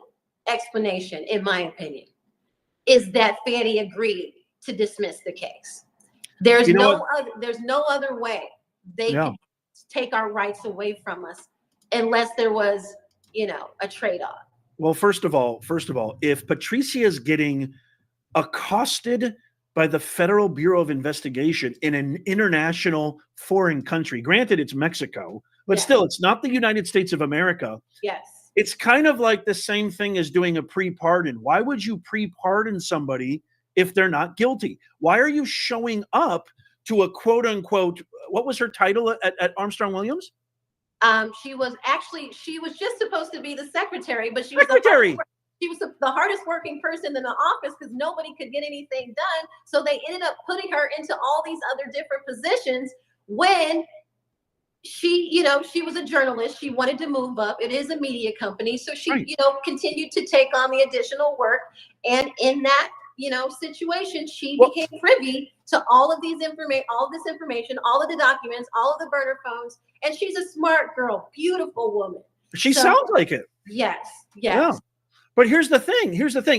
explanation, in my opinion, is that Fani agreed to dismiss the case. There's no other way they can take our rights away from us unless there was, a trade-off. Well, first of all, if Patricia is getting accosted by the Federal Bureau of Investigation in an international foreign country. Granted, it's Mexico, but still, it's not the United States of America. Yes. It's kind of like the same thing as doing a pre-pardon. Why would you pre-pardon somebody if they're not guilty? Why are you showing up to a quote unquote, what was her title at Armstrong Williams? She was just supposed to be the secretary, but she was secretary. She was the hardest working person in the office because nobody could get anything done. So they ended up putting her into all these other different positions when she was a journalist. She wanted to move up. It is a media company. So she, continued to take on the additional work. And in that, situation, she became privy to all of this information, all of the documents, all of the burner phones. And she's a smart girl, beautiful woman. She sounds like it. Yes. Yeah. But here's the thing.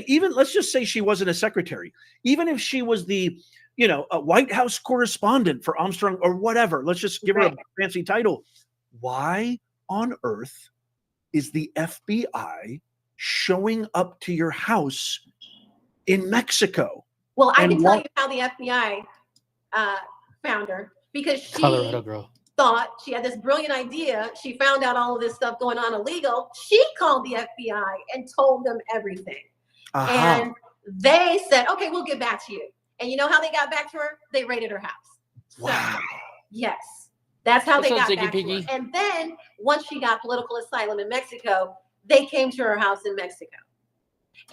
Even let's just say she wasn't a secretary. Even if she was the, a White House correspondent for Armstrong or whatever, let's just give her a fancy title. Why on earth is the FBI showing up to your house in Mexico? Well, I can tell you how the FBI found her, because she Colorado girl thought she had this brilliant idea. She found out all of this stuff going on illegal. She called the FBI and told them everything. And they said, okay, we'll get back to you. And you know how they got back to her? They raided her house. Wow. So, yes. That's how they got Ziggy back Piggy. to her. And then once she got political asylum in Mexico, they came to her house in Mexico.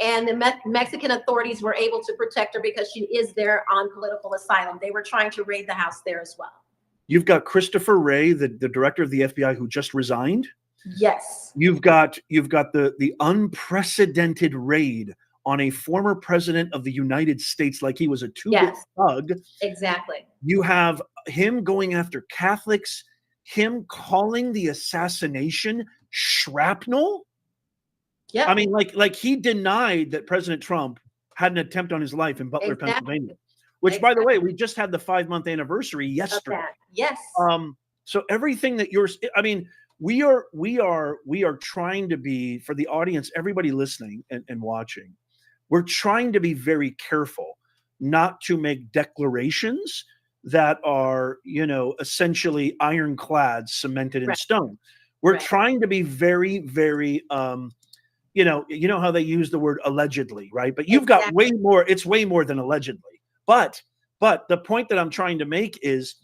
And the Mexican authorities were able to protect her because she is there on political asylum. They were trying to raid the house there as well. You've got Christopher Wray, the director of the FBI, who just resigned. Yes. You've got the unprecedented raid on a former president of the United States like he was a two-bit thug. Exactly. You have him going after Catholics, him calling the assassination shrapnel. Yeah. I mean, like he denied that President Trump had an attempt on his life in Butler, Pennsylvania, which, by the way, we just had the 5-month anniversary yesterday. Yes. So everything that we are trying to be, for the audience, everybody listening and watching, we're trying to be very careful not to make declarations that are, essentially ironclad, cemented in stone. We're trying to be very, very, you know how they use the word allegedly, right? But you've got way more. It's way more than allegedly. But the point that I'm trying to make is,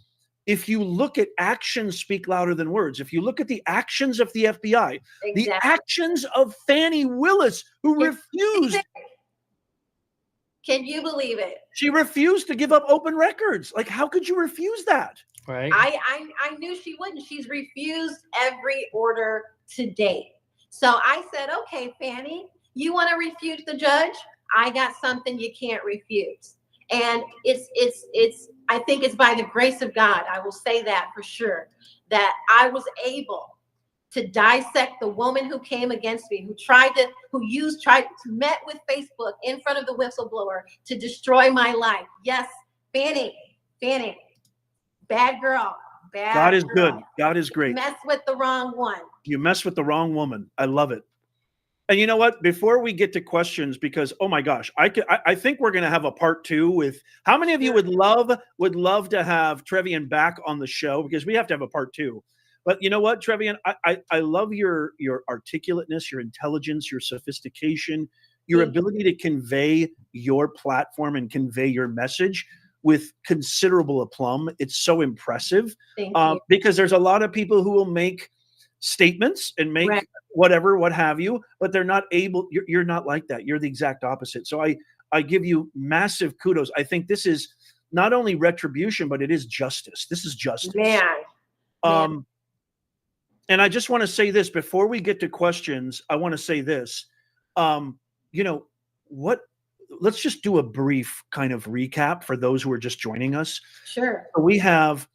if you look at actions speak louder than words. If you look at the actions of the FBI, the actions of Fani Willis, who refused. Can you believe it? She refused to give up open records. Like, how could you refuse that? Right. I knew she wouldn't. She's refused every order to date. So I said, okay, Fani, you want to refute the judge? I got something you can't refuse. And I think it's by the grace of God, I will say that for sure, that I was able to dissect the woman who came against me, who met with Facebook in front of the whistleblower to destroy my life. Yes, Fani, bad girl. God is good. God is great. You mess with the wrong one. You mess with the wrong woman. I love it. And you know what? Before we get to questions, because oh my gosh, I think we're going to have a part 2 with how many of you would love to have Trevian back on the show, because we have to have a part 2. But you know what, Trevian, I love your articulateness, your intelligence, your sophistication, your ability to convey your platform and convey your message with considerable aplomb. It's so impressive. Thank you. Because there's a lot of people who will make statements and make whatever, what have you, but they're not able. You're not like that. You're the exact opposite. So I give you massive kudos. I think this is not only retribution, but it is justice. This is justice. Man. And I just want to say this before we get to questions. I want to say this. Let's just do a brief kind of recap for those who are just joining us. Sure. We have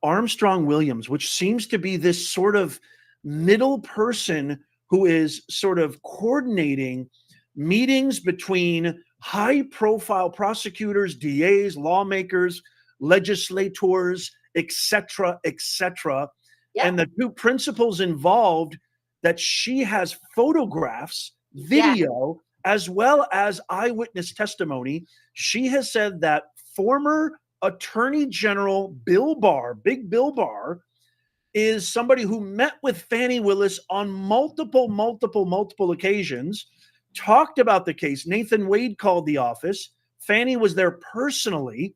Armstrong Williams, which seems to be this sort of middle person who is sort of coordinating meetings between high-profile prosecutors, DAs, lawmakers, legislators, etc., etc. Yep. And the 2 principals involved, that she has photographs, video as well as eyewitness testimony. She has said that former Attorney General Bill Barr, Big Bill Barr, is somebody who met with Fani Willis on multiple occasions, talked about the case. Nathan Wade called the office. Fani was there personally.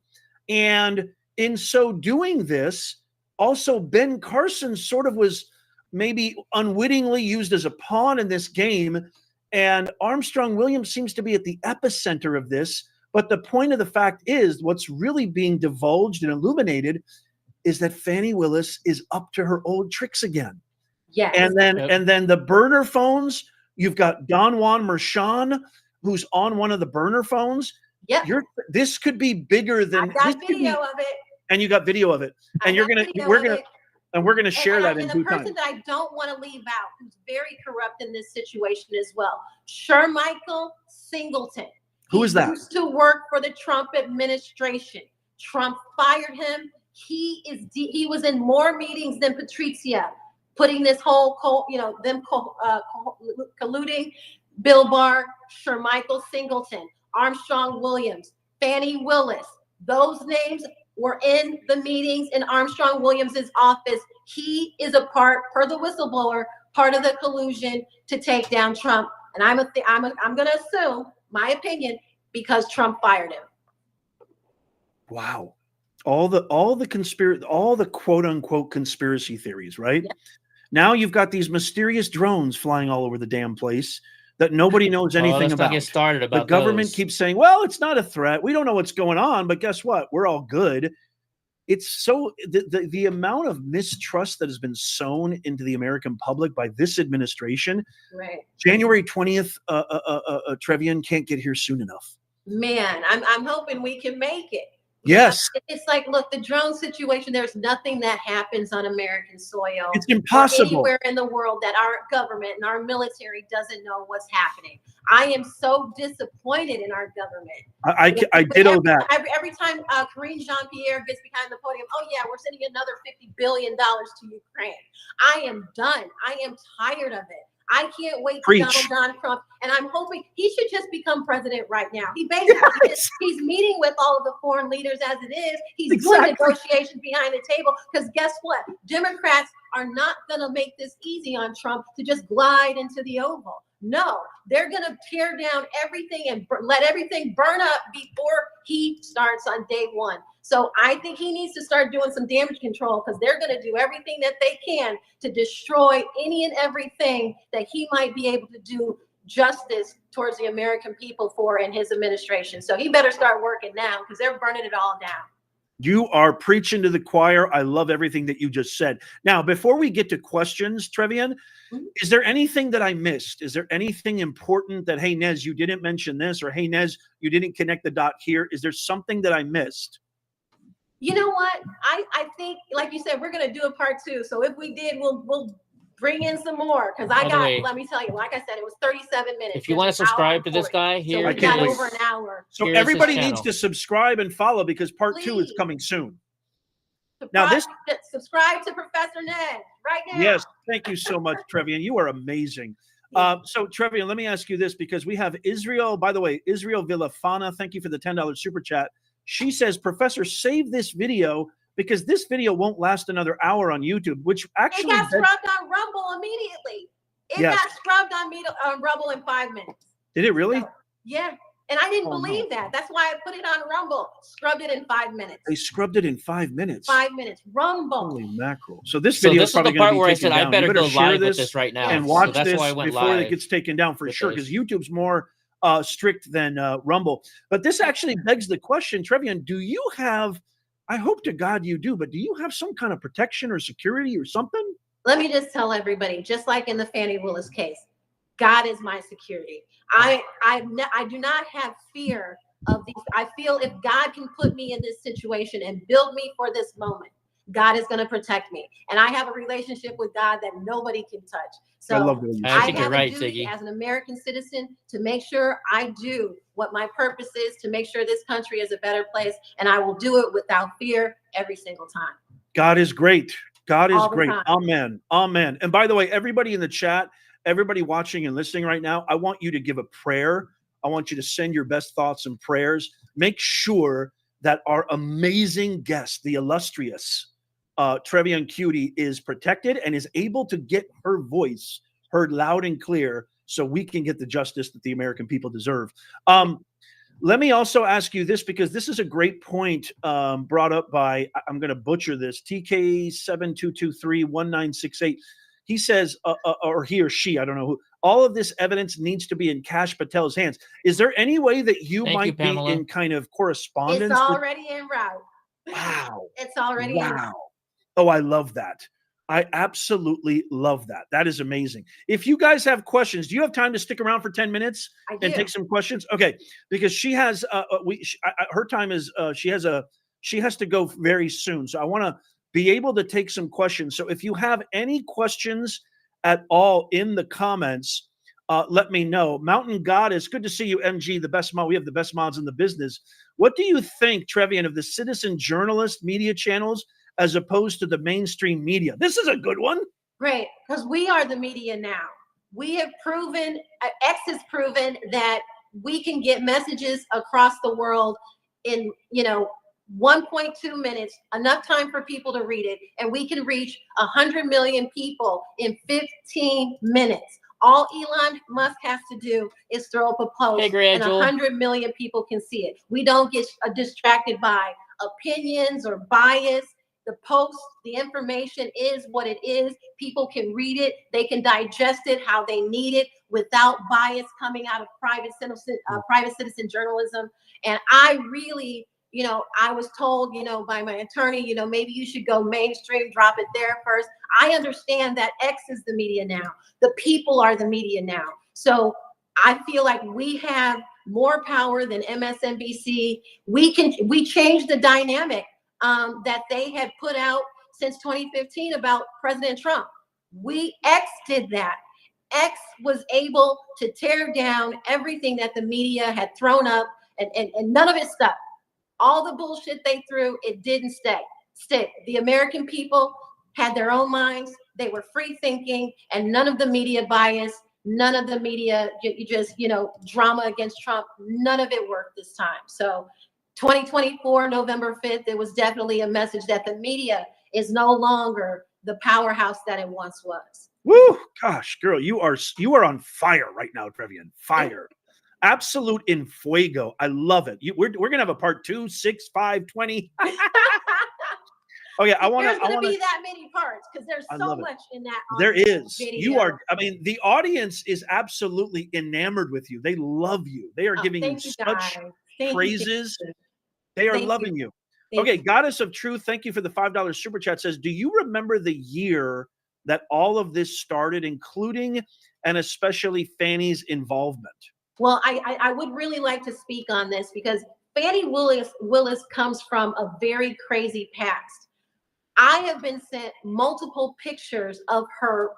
And in so doing this, also Ben Carson sort of was maybe unwittingly used as a pawn in this game. And Armstrong Williams seems to be at the epicenter of this. But the point of the fact is, what's really being divulged and illuminated is that Fani Willis is up to her old tricks again. Yes. And then the burner phones, you've got Don Juan Mershon, who's on one of the burner phones. Yep. This could be bigger than I got video of it. And you got video of it. And we're gonna share that in due time. And the person that I don't want to leave out, who's very corrupt in this situation as well, Shermichael Singleton. Who is that? He used to work for the Trump administration. Trump fired him. He was in more meetings than Patrizia, putting this whole, colluding. Bill Barr, Shermichael Singleton, Armstrong Williams, Fani Willis. Those names were in the meetings in Armstrong Williams's office. He is a part, per the whistleblower, part of the collusion to take down Trump. And I'm going to assume, my opinion, because Trump fired him. Wow. All the quote unquote conspiracy theories, right? Yeah. Now you've got these mysterious drones flying all over the damn place that nobody knows anything about. Get started about the government keeps saying, well, it's not a threat. We don't know what's going on, but guess what? We're all good. It's so the amount of mistrust that has been sown into the American public by this administration. Right. January 20th, Trevian can't get here soon enough. Man, I'm hoping we can make it. Yes. It's like, look, the drone situation, there's nothing that happens on American soil. It's impossible. Anywhere in the world that our government and our military doesn't know what's happening. I am so disappointed in our government. I ditto that. Every time Karine Jean-Pierre gets behind the podium, oh yeah, we're sending another $50 billion to Ukraine. I am done. I am tired of it. I can't wait for Donald Trump, and I'm hoping he should just become president right now. He basically he's meeting with all of the foreign leaders as it is. He's doing negotiations behind the table because guess what? Democrats are not going to make this easy on Trump to just glide into the Oval. No, they're going to tear down everything and let everything burn up before he starts on day one. So I think he needs to start doing some damage control because they're going to do everything that they can to destroy any and everything that he might be able to do justice towards the American people for in his administration. So he better start working now because they're burning it all down. You are preaching to the choir. I love everything that you just said. Now, before we get to questions, Trevian, is there anything that I missed? Is there anything important that, hey, Nez, you didn't mention this, or hey, Nez, you didn't connect the dot here? Is there something that I missed? You know what? I think, like you said, we're going to do a part 2. So if we did, we'll bring in some more because let me tell you, like I said, it was 37 minutes. If you want to subscribe to this guy, here so we got over an hour. So everybody needs to subscribe and follow because part 2 is coming soon. Subscribe to Professor Ned right now. Yes, thank you so much, Trevian. You are amazing. So Trevian, let me ask you this because we have Israel. By the way, Israel Villafana, thank you for the $10 super chat. She says, Professor, save this video because this video won't last another hour on YouTube, which actually it got scrubbed on Rumble immediately. It got scrubbed on Rumble in 5 minutes. Did it really? So, yeah. And I didn't believe that. That's why I put it on Rumble. Scrubbed it in 5 minutes. They scrubbed it in 5 minutes. 5 minutes. Rumble. Holy mackerel. So this video is probably the part where I said I better go live with this right now. And watch that's this why I went before live it gets taken down for sure, because YouTube's more strict than Rumble. But this actually begs the question, Trevian, do you have, I hope to God you do, but do you have some kind of protection or security or something? Let me just tell everybody, just like in the Fani Willis case, God is my security. I do not have fear of these. I feel if God can put me in this situation and build me for this moment, God is going to protect me. And I have a relationship with God that nobody can touch. So I love that. I think you're right, Ziggy, as an American citizen, to make sure I do what my purpose is, to make sure this country is a better place. And I will do it without fear every single time. God is great. God is great. Amen. Amen. And by the way, everybody in the chat, everybody watching and listening right now, I want you to give a prayer I want you to send your best thoughts and prayers. Make sure that our amazing guest, the illustrious Trevian Cutie, is protected and is able to get her voice heard loud and clear so we can get the justice that the American people deserve. Let me also ask you this, because this is a great point brought up by, I'm going to butcher this, TK72231968. He says, or he or she, I don't know who, all of this evidence needs to be in Kash Patel's hands. Is there any way that you might be in kind of correspondence? It's already en route. Wow. It's already en route. Oh, I love that. I absolutely love that. That is amazing. If you guys have questions, do you have time to stick around for 10 minutes and take some questions? Okay, because she has her time is she has to go very soon. So I want to be able to take some questions. So if you have any questions at all in the comments, let me know. Mountain Goddess, good to see you, MG, the best mod. We have the best mods in the business. What do you think, Trevian, of the citizen journalist media channels as opposed to the mainstream media? This is a good one. Great, because we are the media now. We have proven, X has proven that we can get messages across the world in, 1.2 minutes, enough time for people to read it, and we can reach 100 million people in 15 minutes. All Elon Musk has to do is throw up a post, and 100 million people can see it. We don't get distracted by opinions or bias. The post, the information is what it is. People can read it. They can digest it how they need it without bias coming out of private citizen journalism. And I really, I was told, by my attorney, maybe you should go mainstream, drop it there first. I understand that X is the media now. The people are the media now. So I feel like we have more power than MSNBC. We change the dynamic that they had put out since 2015 about President Trump. X did that. X was able to tear down everything that the media had thrown up, and none of it stuck. All the bullshit they threw, it didn't stick. The American people had their own minds. They were free thinking, and none of the media bias, none of the media, drama against Trump, none of it worked this time. So 2024, November 5th, it was definitely a message that the media is no longer the powerhouse that it once was. Woo! Gosh, girl, you are on fire right now, Trevian. Fire. Absolute in fuego. I love it. We're gonna have a part 2, 6, 5, 20. Okay, There's gonna be that many parts because there's so much in that. There is. Video. You are. I mean, the audience is absolutely enamored with you. They love you. They are giving you such praises. They are loving you. Okay, Goddess of Truth, thank you for the $5 super chat. Says, do you remember the year that all of this started, including and especially Fani's involvement? Well, I would really like to speak on this because Fani Willis comes from a very crazy past. I have been sent multiple pictures of her,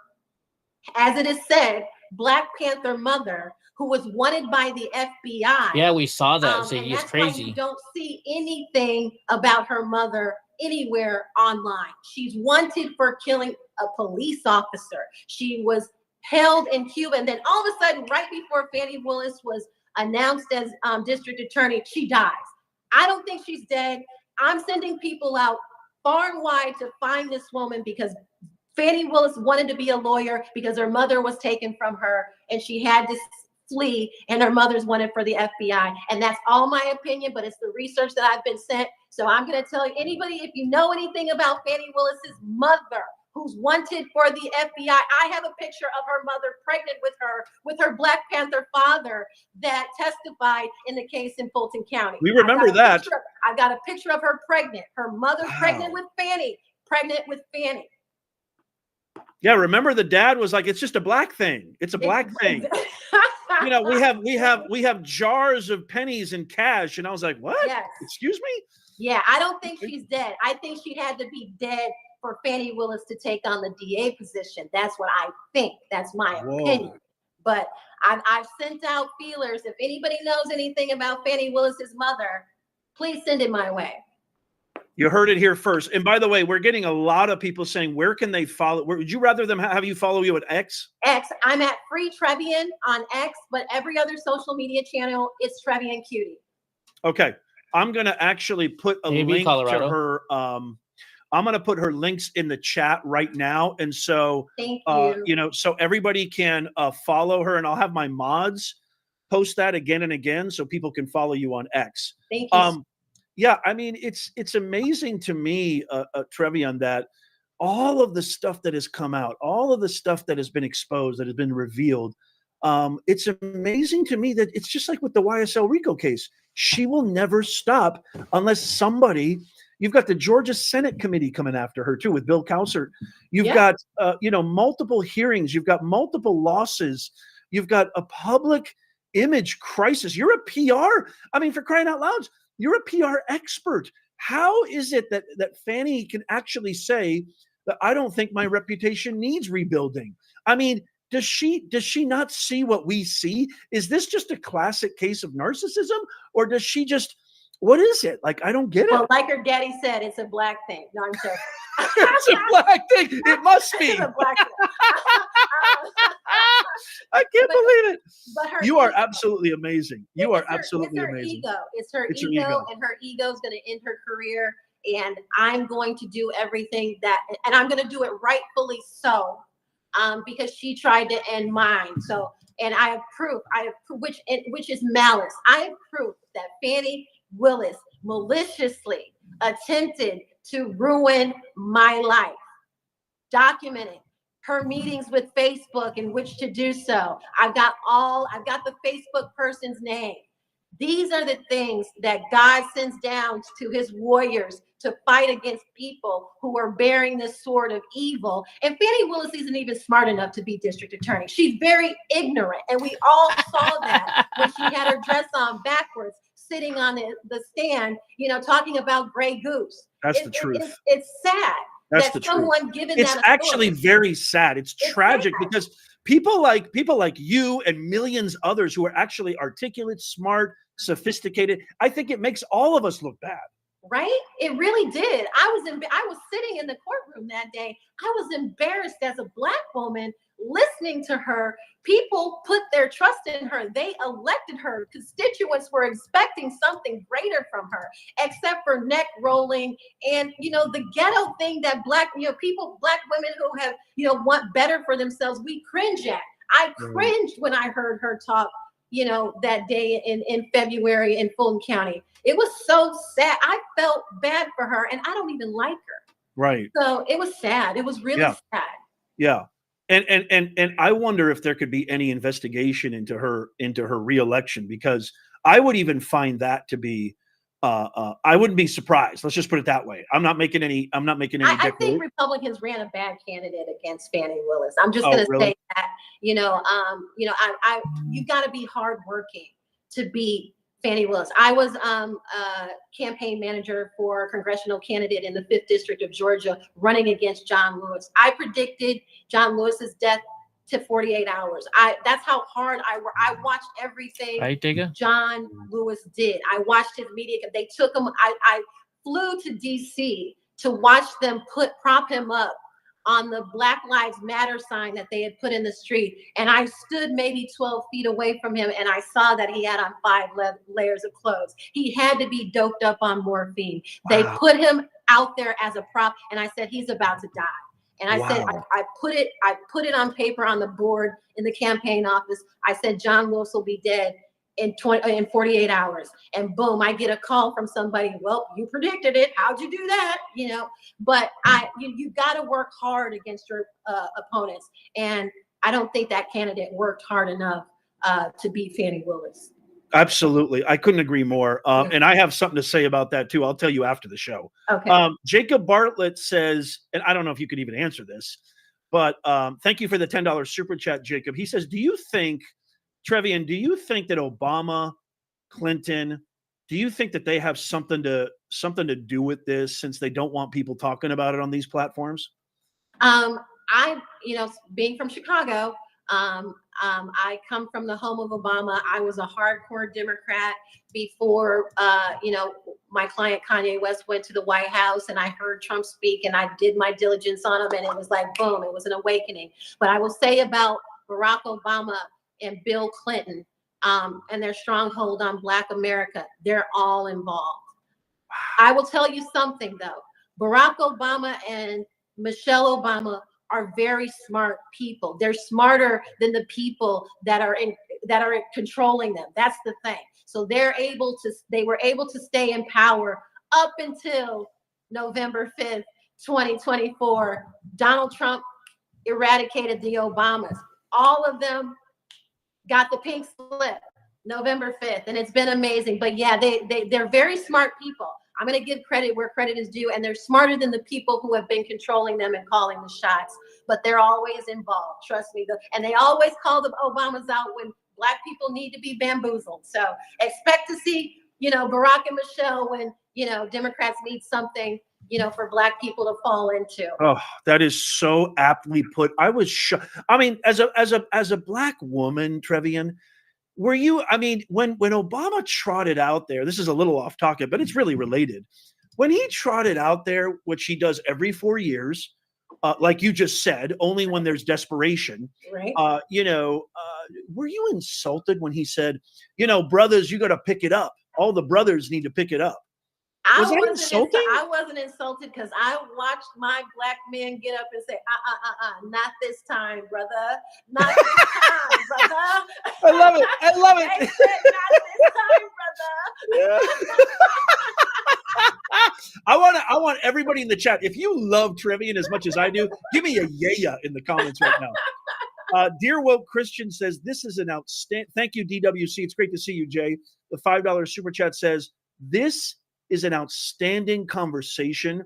as it is said, Black Panther mother, who was wanted by the FBI. Yeah, we saw that. So and he's that's crazy. why you don't see anything about her mother anywhere online. She's wanted for killing a police officer. She was held in Cuba, and then all of a sudden, right before Fani Willis was announced as district attorney, she dies. I don't think she's dead. I'm sending people out far and wide to find this woman because Fani Willis wanted to be a lawyer because her mother was taken from her and she had to flee, and her mother's wanted for the FBI. And that's all my opinion, but it's the research that I've been sent. So I'm going to tell you, anybody, if you know anything about Fani Willis's mother, who's wanted for the FBI, I have a picture of her mother pregnant with her Black Panther father that testified in the case in Fulton County. We remember that. I got a picture of her pregnant. Her mother pregnant with Fani. Yeah, remember the dad was like, it's just a black thing. It's a black thing. we have jars of pennies and cash. And I was like, what? Yes. Excuse me? Yeah, I don't think she's dead. I think she had to be dead for Fani Willis to take on the DA position. That's what I think. That's my opinion. But I've sent out feelers. If anybody knows anything about Fani Willis's mother, please send it my way. You heard it here first. And by the way, we're getting a lot of people saying, where can they follow? Would you rather them have you follow you at X? X. I'm at Free Trevian on X, but every other social media channel, it's Trevian Cutie. Okay. I'm going to actually put a Maybe link Colorado. to her. I'm going to put her links in the chat right now. And so, Thank you. you know, so everybody can follow her, and I'll have my mods post that again and again so people can follow you on X. Thank you. Yeah, I mean, it's amazing to me, Trevian, that all of the stuff that has come out, all of the stuff that has been exposed, that has been revealed, it's amazing to me that it's just like with the YSL Rico case. She will never stop unless somebody. You've got the Georgia Senate committee coming after her too with Bill Cowsert. You've got you know, multiple hearings. You've got multiple losses. You've got a public image crisis. You're a PR. I mean, for crying out loud. You're a PR expert. How is it that Fani can actually say that I don't think my reputation needs rebuilding? I mean, does she not see what we see? Is this just a classic case of narcissism, or does she just, what is it? Like, I don't get it. Well, like her daddy said, it's a black thing. No, I'm joking. It's a black thing. It must be. It's a black thing. I can't believe it. But You are absolutely amazing. You are absolutely it's her amazing. Ego. It's her ego, and her ego is going to end her career. And I'm going to do everything and I'm going to do it rightfully so, because she tried to end mine. So, and I have proof. Which is malice. I have proof that Fani Willis maliciously attempted to ruin my life. Documented her meetings with Facebook in which to do so. I've got the Facebook person's name. These are the things that God sends down to his warriors to fight against people who are bearing the sword of evil. And Fani Willis isn't even smart enough to be district attorney. She's very ignorant. And we all saw that when she had her dress on backwards, sitting on the stand, you know, talking about Grey Goose. That's the truth. It's sad. That's that the someone truth. given It's that actually authority. very sad. It's tragic sad. because people like you and millions others who are actually articulate, smart, sophisticated, I think it makes all of us look bad. Right? It really did. I was sitting in the courtroom that day. I was embarrassed as a Black woman listening to her. People put their trust in her. They elected her. Constituents were expecting something greater from her, except for neck rolling and, you know, the ghetto thing that Black women who have, you know, want better for themselves, we cringe at. I cringed when I heard her talk, you know, that day in February in Fulton County. It was so sad. I felt bad for her, and I don't even like her. Right. So it was sad. It was really sad. Yeah. And I wonder if there could be any investigation into her reelection, because I would even find that to be I wouldn't be surprised. Let's just put it that way. I'm not making any I think Republicans ran a bad candidate against Fani Willis. I'm just going to say that, you know, you got to be hardworking to beat Fani Willis. I was a campaign manager for a congressional candidate in the 5th District of Georgia running against John Lewis. I predicted John Lewis's death to 48 hours. That's how hard I worked. I watched everything John Lewis did. I watched his media. They took him. I flew to DC to watch them prop him up on the Black Lives Matter sign that they had put in the street. And I stood maybe 12 feet away from him, and I saw that he had on 5 layers of clothes. He had to be doped up on morphine. Wow. They put him out there as a prop, and I said, he's about to die. And I said, I put it on paper on the board in the campaign office. I said, John Lewis will be dead in 48 hours. And boom, I get a call from somebody. Well, you predicted it. How'd you do that? You know, but you got to work hard against your opponents. And I don't think that candidate worked hard enough to beat Fani Willis. Absolutely. I couldn't agree more. And I have something to say about that too. I'll tell you after the show. Okay. Jacob Bartlett says, and I don't know if you could even answer this, but thank you for the $10 super chat, Jacob. He says, do you think that Obama, Clinton, do you think that they have something to do with this, since they don't want people talking about it on these platforms? Being from Chicago, I come from the home of Obama. I was a hardcore Democrat before, my client Kanye West went to the White House, and I heard Trump speak, and I did my diligence on him, and it was like, boom, it was an awakening. But I will say about Barack Obama and Bill Clinton, and their stronghold on Black America, they're all involved. I will tell you something though. Barack Obama and Michelle Obama are very smart people. They're smarter than the people that are controlling them. That's the thing. So they were able to stay in power up until November 5th, 2024. Donald Trump eradicated the Obamas. All of them got the pink slip November 5th, and it's been amazing. But yeah, they're very smart people. I'm going to give credit where credit is due, and they're smarter than the people who have been controlling them and calling the shots. But they're always involved. Trust me. And they always call the Obamas out when Black people need to be bamboozled. So expect to see, Barack and Michelle when, Democrats need something, for Black people to fall into. Oh, that is so aptly put. I was shocked. I mean, as a Black woman, Trevian, were you, when Obama trotted out there, this is a little off topic, but it's really related. When he trotted out there, which he does every 4 years, like you just said, only when there's desperation, right? Were you insulted when he said, brothers, you got to pick it up. All the brothers need to pick it up. Was that insulting? I wasn't insulted because I watched my Black men get up and say, not this time, brother. Not this time, brother. I love it. They said, not this time, brother. Yeah. I want everybody in the chat. If you love Trevian as much as I do, give me a yeah in the comments right now. Dear Woke Christian says, this is an outstanding. Thank you, DWC. It's great to see you, Jay. The $5 super chat says, this is an outstanding conversation.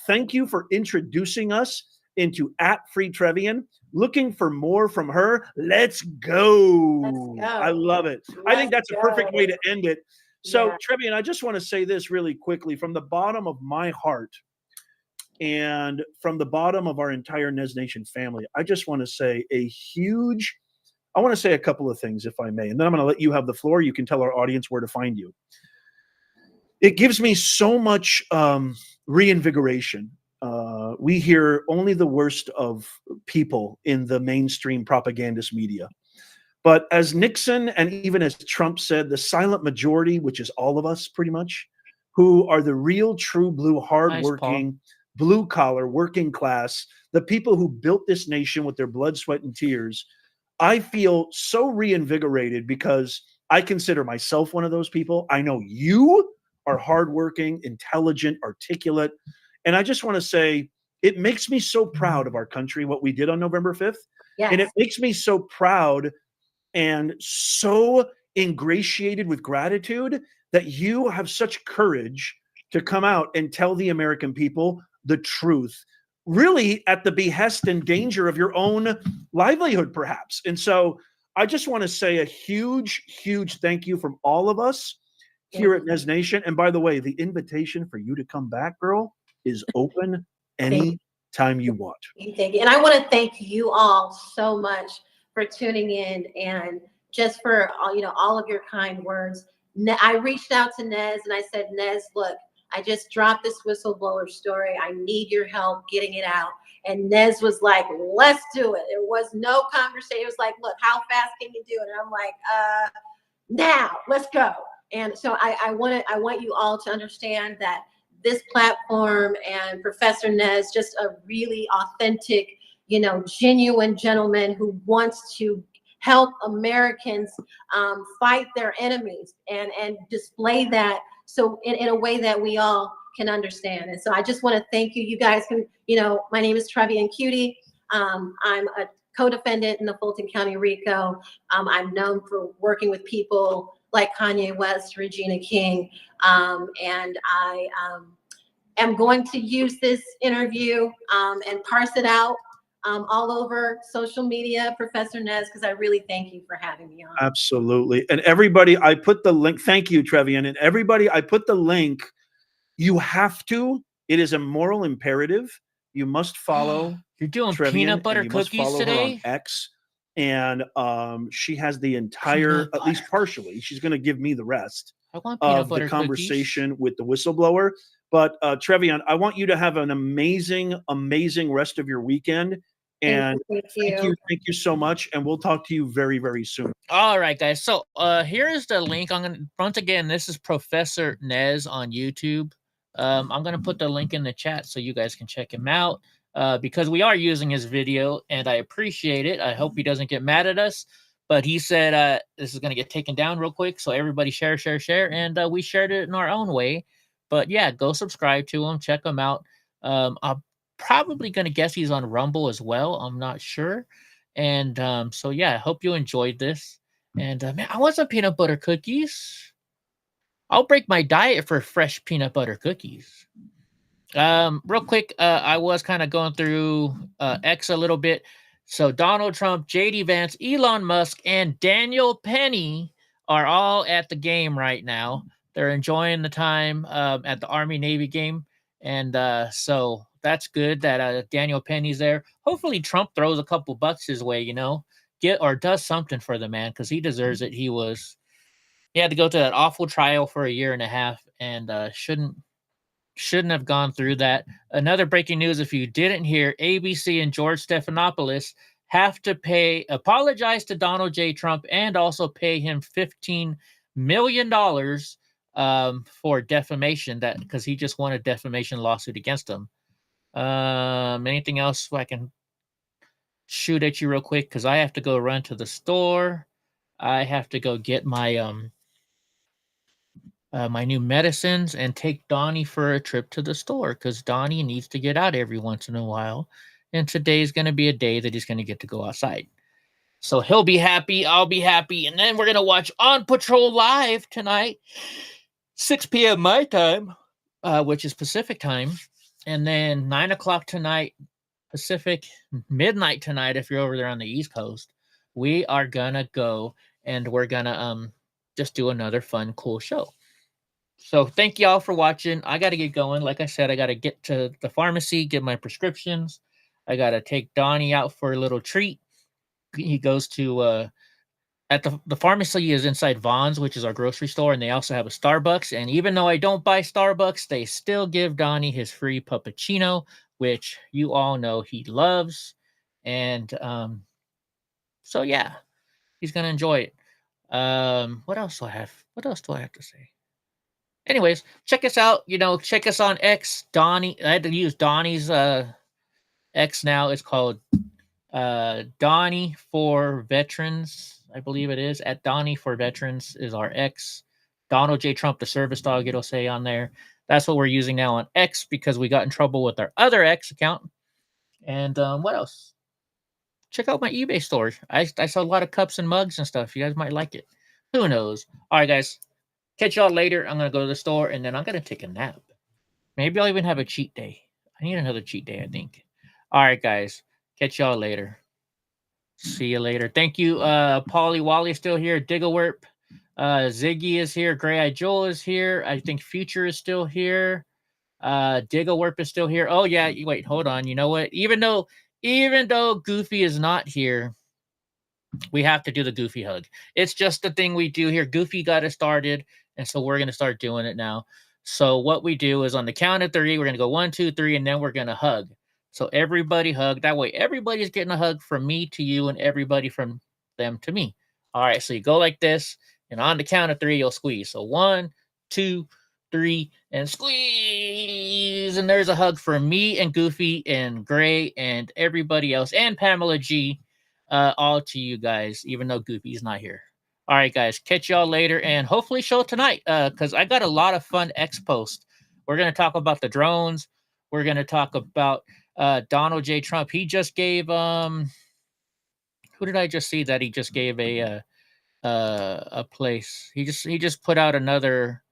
Thank you for introducing us into @FreeTrevian. Looking for more from her. Let's go. I love it. I think that's a perfect way to end it. So, yeah. Trevian, I just want to say this really quickly from the bottom of my heart and from the bottom of our entire Nez Nation family. I just want to say I want to say a couple of things, if I may, and then I'm going to let you have the floor. You can tell our audience where to find you. It gives me so much reinvigoration. We hear only the worst of people in the mainstream propagandist media. But as Nixon and even as Trump said, the silent majority, which is all of us pretty much, who are the real, true blue, hardworking, blue-collar, working class, the people who built this nation with their blood, sweat, and tears, I feel so reinvigorated because I consider myself one of those people. I know you are hardworking, intelligent, articulate. And I just want to say, it makes me so proud of our country, what we did on November 5th. Yes. And it makes me so proud and so ingratiated with gratitude that you have such courage to come out and tell the American people the truth, really at the behest and danger of your own livelihood, perhaps. And so I just want to say a huge, huge thank you from all of us here at Nez Nation. And by the way, the invitation for you to come back, girl, is open anytime you want. Thank you. And I want to thank you all so much for tuning in and just for all of your kind words. I reached out to Nez and I said, Nez, look, I just dropped this whistleblower story. I need your help getting it out. And Nez was like, let's do it. There was no conversation. It was like, look, how fast can you do it? And I'm like, now, let's go. And so I want you all to understand that this platform and Professor Nez, just a really authentic, genuine gentleman who wants to help Americans fight their enemies and display that so in a way that we all can understand. And so I just want to thank you. You guys can, my name is Trevian Cutie. I'm a co-defendant in the Fulton County Rico. I'm known for working with people like Kanye West, Regina King, and I am going to use this interview and parse it out all over social media, Professor Nez, because I really thank you for having me on. Absolutely. And everybody, I put the link. Thank you, Trevian. And everybody, I put the link. You have to. It is a moral imperative. You must follow. You're doing Trevian, peanut butter cookies today? On X. and she has the entire, Peanut at least butter. partially, she's going to give me the rest I want peanut of the butter conversation with the whistleblower. But Trevion, I want you to have an amazing, amazing rest of your weekend. And Thank you. thank you so much. And we'll talk to you very, very soon. All right, guys. So here's the link. I'm gonna once again. This is Professor Nez on YouTube. I'm gonna put the link in the chat so you guys can check him out. Because we are using his video, and I appreciate it. I hope he doesn't get mad at us. But he said this is gonna get taken down real quick, so everybody share, and we shared it in our own way. But yeah, go subscribe to him, check him out. I'm probably gonna guess he's on Rumble as well. I'm not sure. And so yeah, I hope you enjoyed this. And man, I want some peanut butter cookies. I'll break my diet for fresh peanut butter cookies. Real quick, I was kind of going through X a little bit. So Donald Trump, JD Vance, Elon Musk, and Daniel Penny are all at the game right now. They're enjoying the time at the Army Navy game. And so that's good that Daniel Penny's there. Hopefully Trump throws a couple bucks his way, get or does something for the man because he deserves it. He had to go through that awful trial for a year and a half and shouldn't have gone through that. Another breaking news, if you didn't hear, ABC and George Stephanopoulos have to apologize to Donald J. Trump and also pay him $15 million for defamation because he just won a defamation lawsuit against him. Anything else I can shoot at you real quick because I have to go run to the store. I have to go get my my new medicines and take Donnie for a trip to the store because Donnie needs to get out every once in a while. And today's going to be a day that he's going to get to go outside. So he'll be happy. I'll be happy. And then we're going to watch On Patrol Live tonight, 6 p.m. my time, which is Pacific time. And then 9 o'clock tonight, Pacific, midnight tonight, if you're over there on the East Coast, we are going to go and we're going to just do another fun, cool show. So thank y'all for watching. I got to get going. Like I said, I got to get to the pharmacy, get my prescriptions. I got to take Donnie out for a little treat. He goes to, at the pharmacy is inside Vaughn's, which is our grocery store, and they also have a Starbucks. And even though I don't buy Starbucks, they still give Donnie his free puppuccino, which you all know he loves. And so, yeah, he's going to enjoy it. What else do I have? What else do I have to say? Anyways, check us out. Check us on X. Donnie. I had to use Donnie's X now. It's called Donnie for Veterans. I believe it is. At Donnie for Veterans is our X. Donald J. Trump, the service dog, it'll say on there. That's what we're using now on X because we got in trouble with our other X account. And what else? Check out my eBay store. I sell a lot of cups and mugs and stuff. You guys might like it. Who knows? All right, guys. Catch y'all later. I'm going to go to the store, and then I'm going to take a nap. Maybe I'll even have a cheat day. I need another cheat day, I think. All right, guys. Catch y'all later. See you later. Thank you. Polly Wally is still here. Digglewerp. Ziggy is here. Gray Eye Joel is here. I think Future is still here. Digglewerp is still here. Oh, yeah. Wait, hold on. You know what? Even though Goofy is not here, we have to do the Goofy hug. It's just the thing we do here. Goofy got it started, and so we're going to start doing it now. So what we do is on the count of 3, we're going to go 1, 2, 3, and then we're going to hug. So everybody hug. That way everybody's getting a hug from me to you and everybody from them to me. All right, so you go like this, and on the count of 3, you'll squeeze. So 1, 2, 3, and squeeze. And there's a hug for me and Goofy and Gray and everybody else and Pamela G. All to you guys, even though Goofy's not here. All right, guys, catch y'all later and hopefully show tonight because I got a lot of fun X posts. We're going to talk about the drones. We're going to talk about Donald J. Trump. He just gave who did I just see that he just gave a place? He just put out another.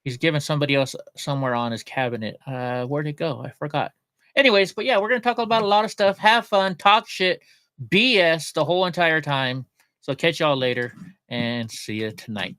He's given somebody else somewhere on his cabinet. Where'd it go? I forgot. Anyways, but yeah, we're going to talk about a lot of stuff. Have fun, talk shit, BS the whole entire time. So catch y'all later and see you tonight.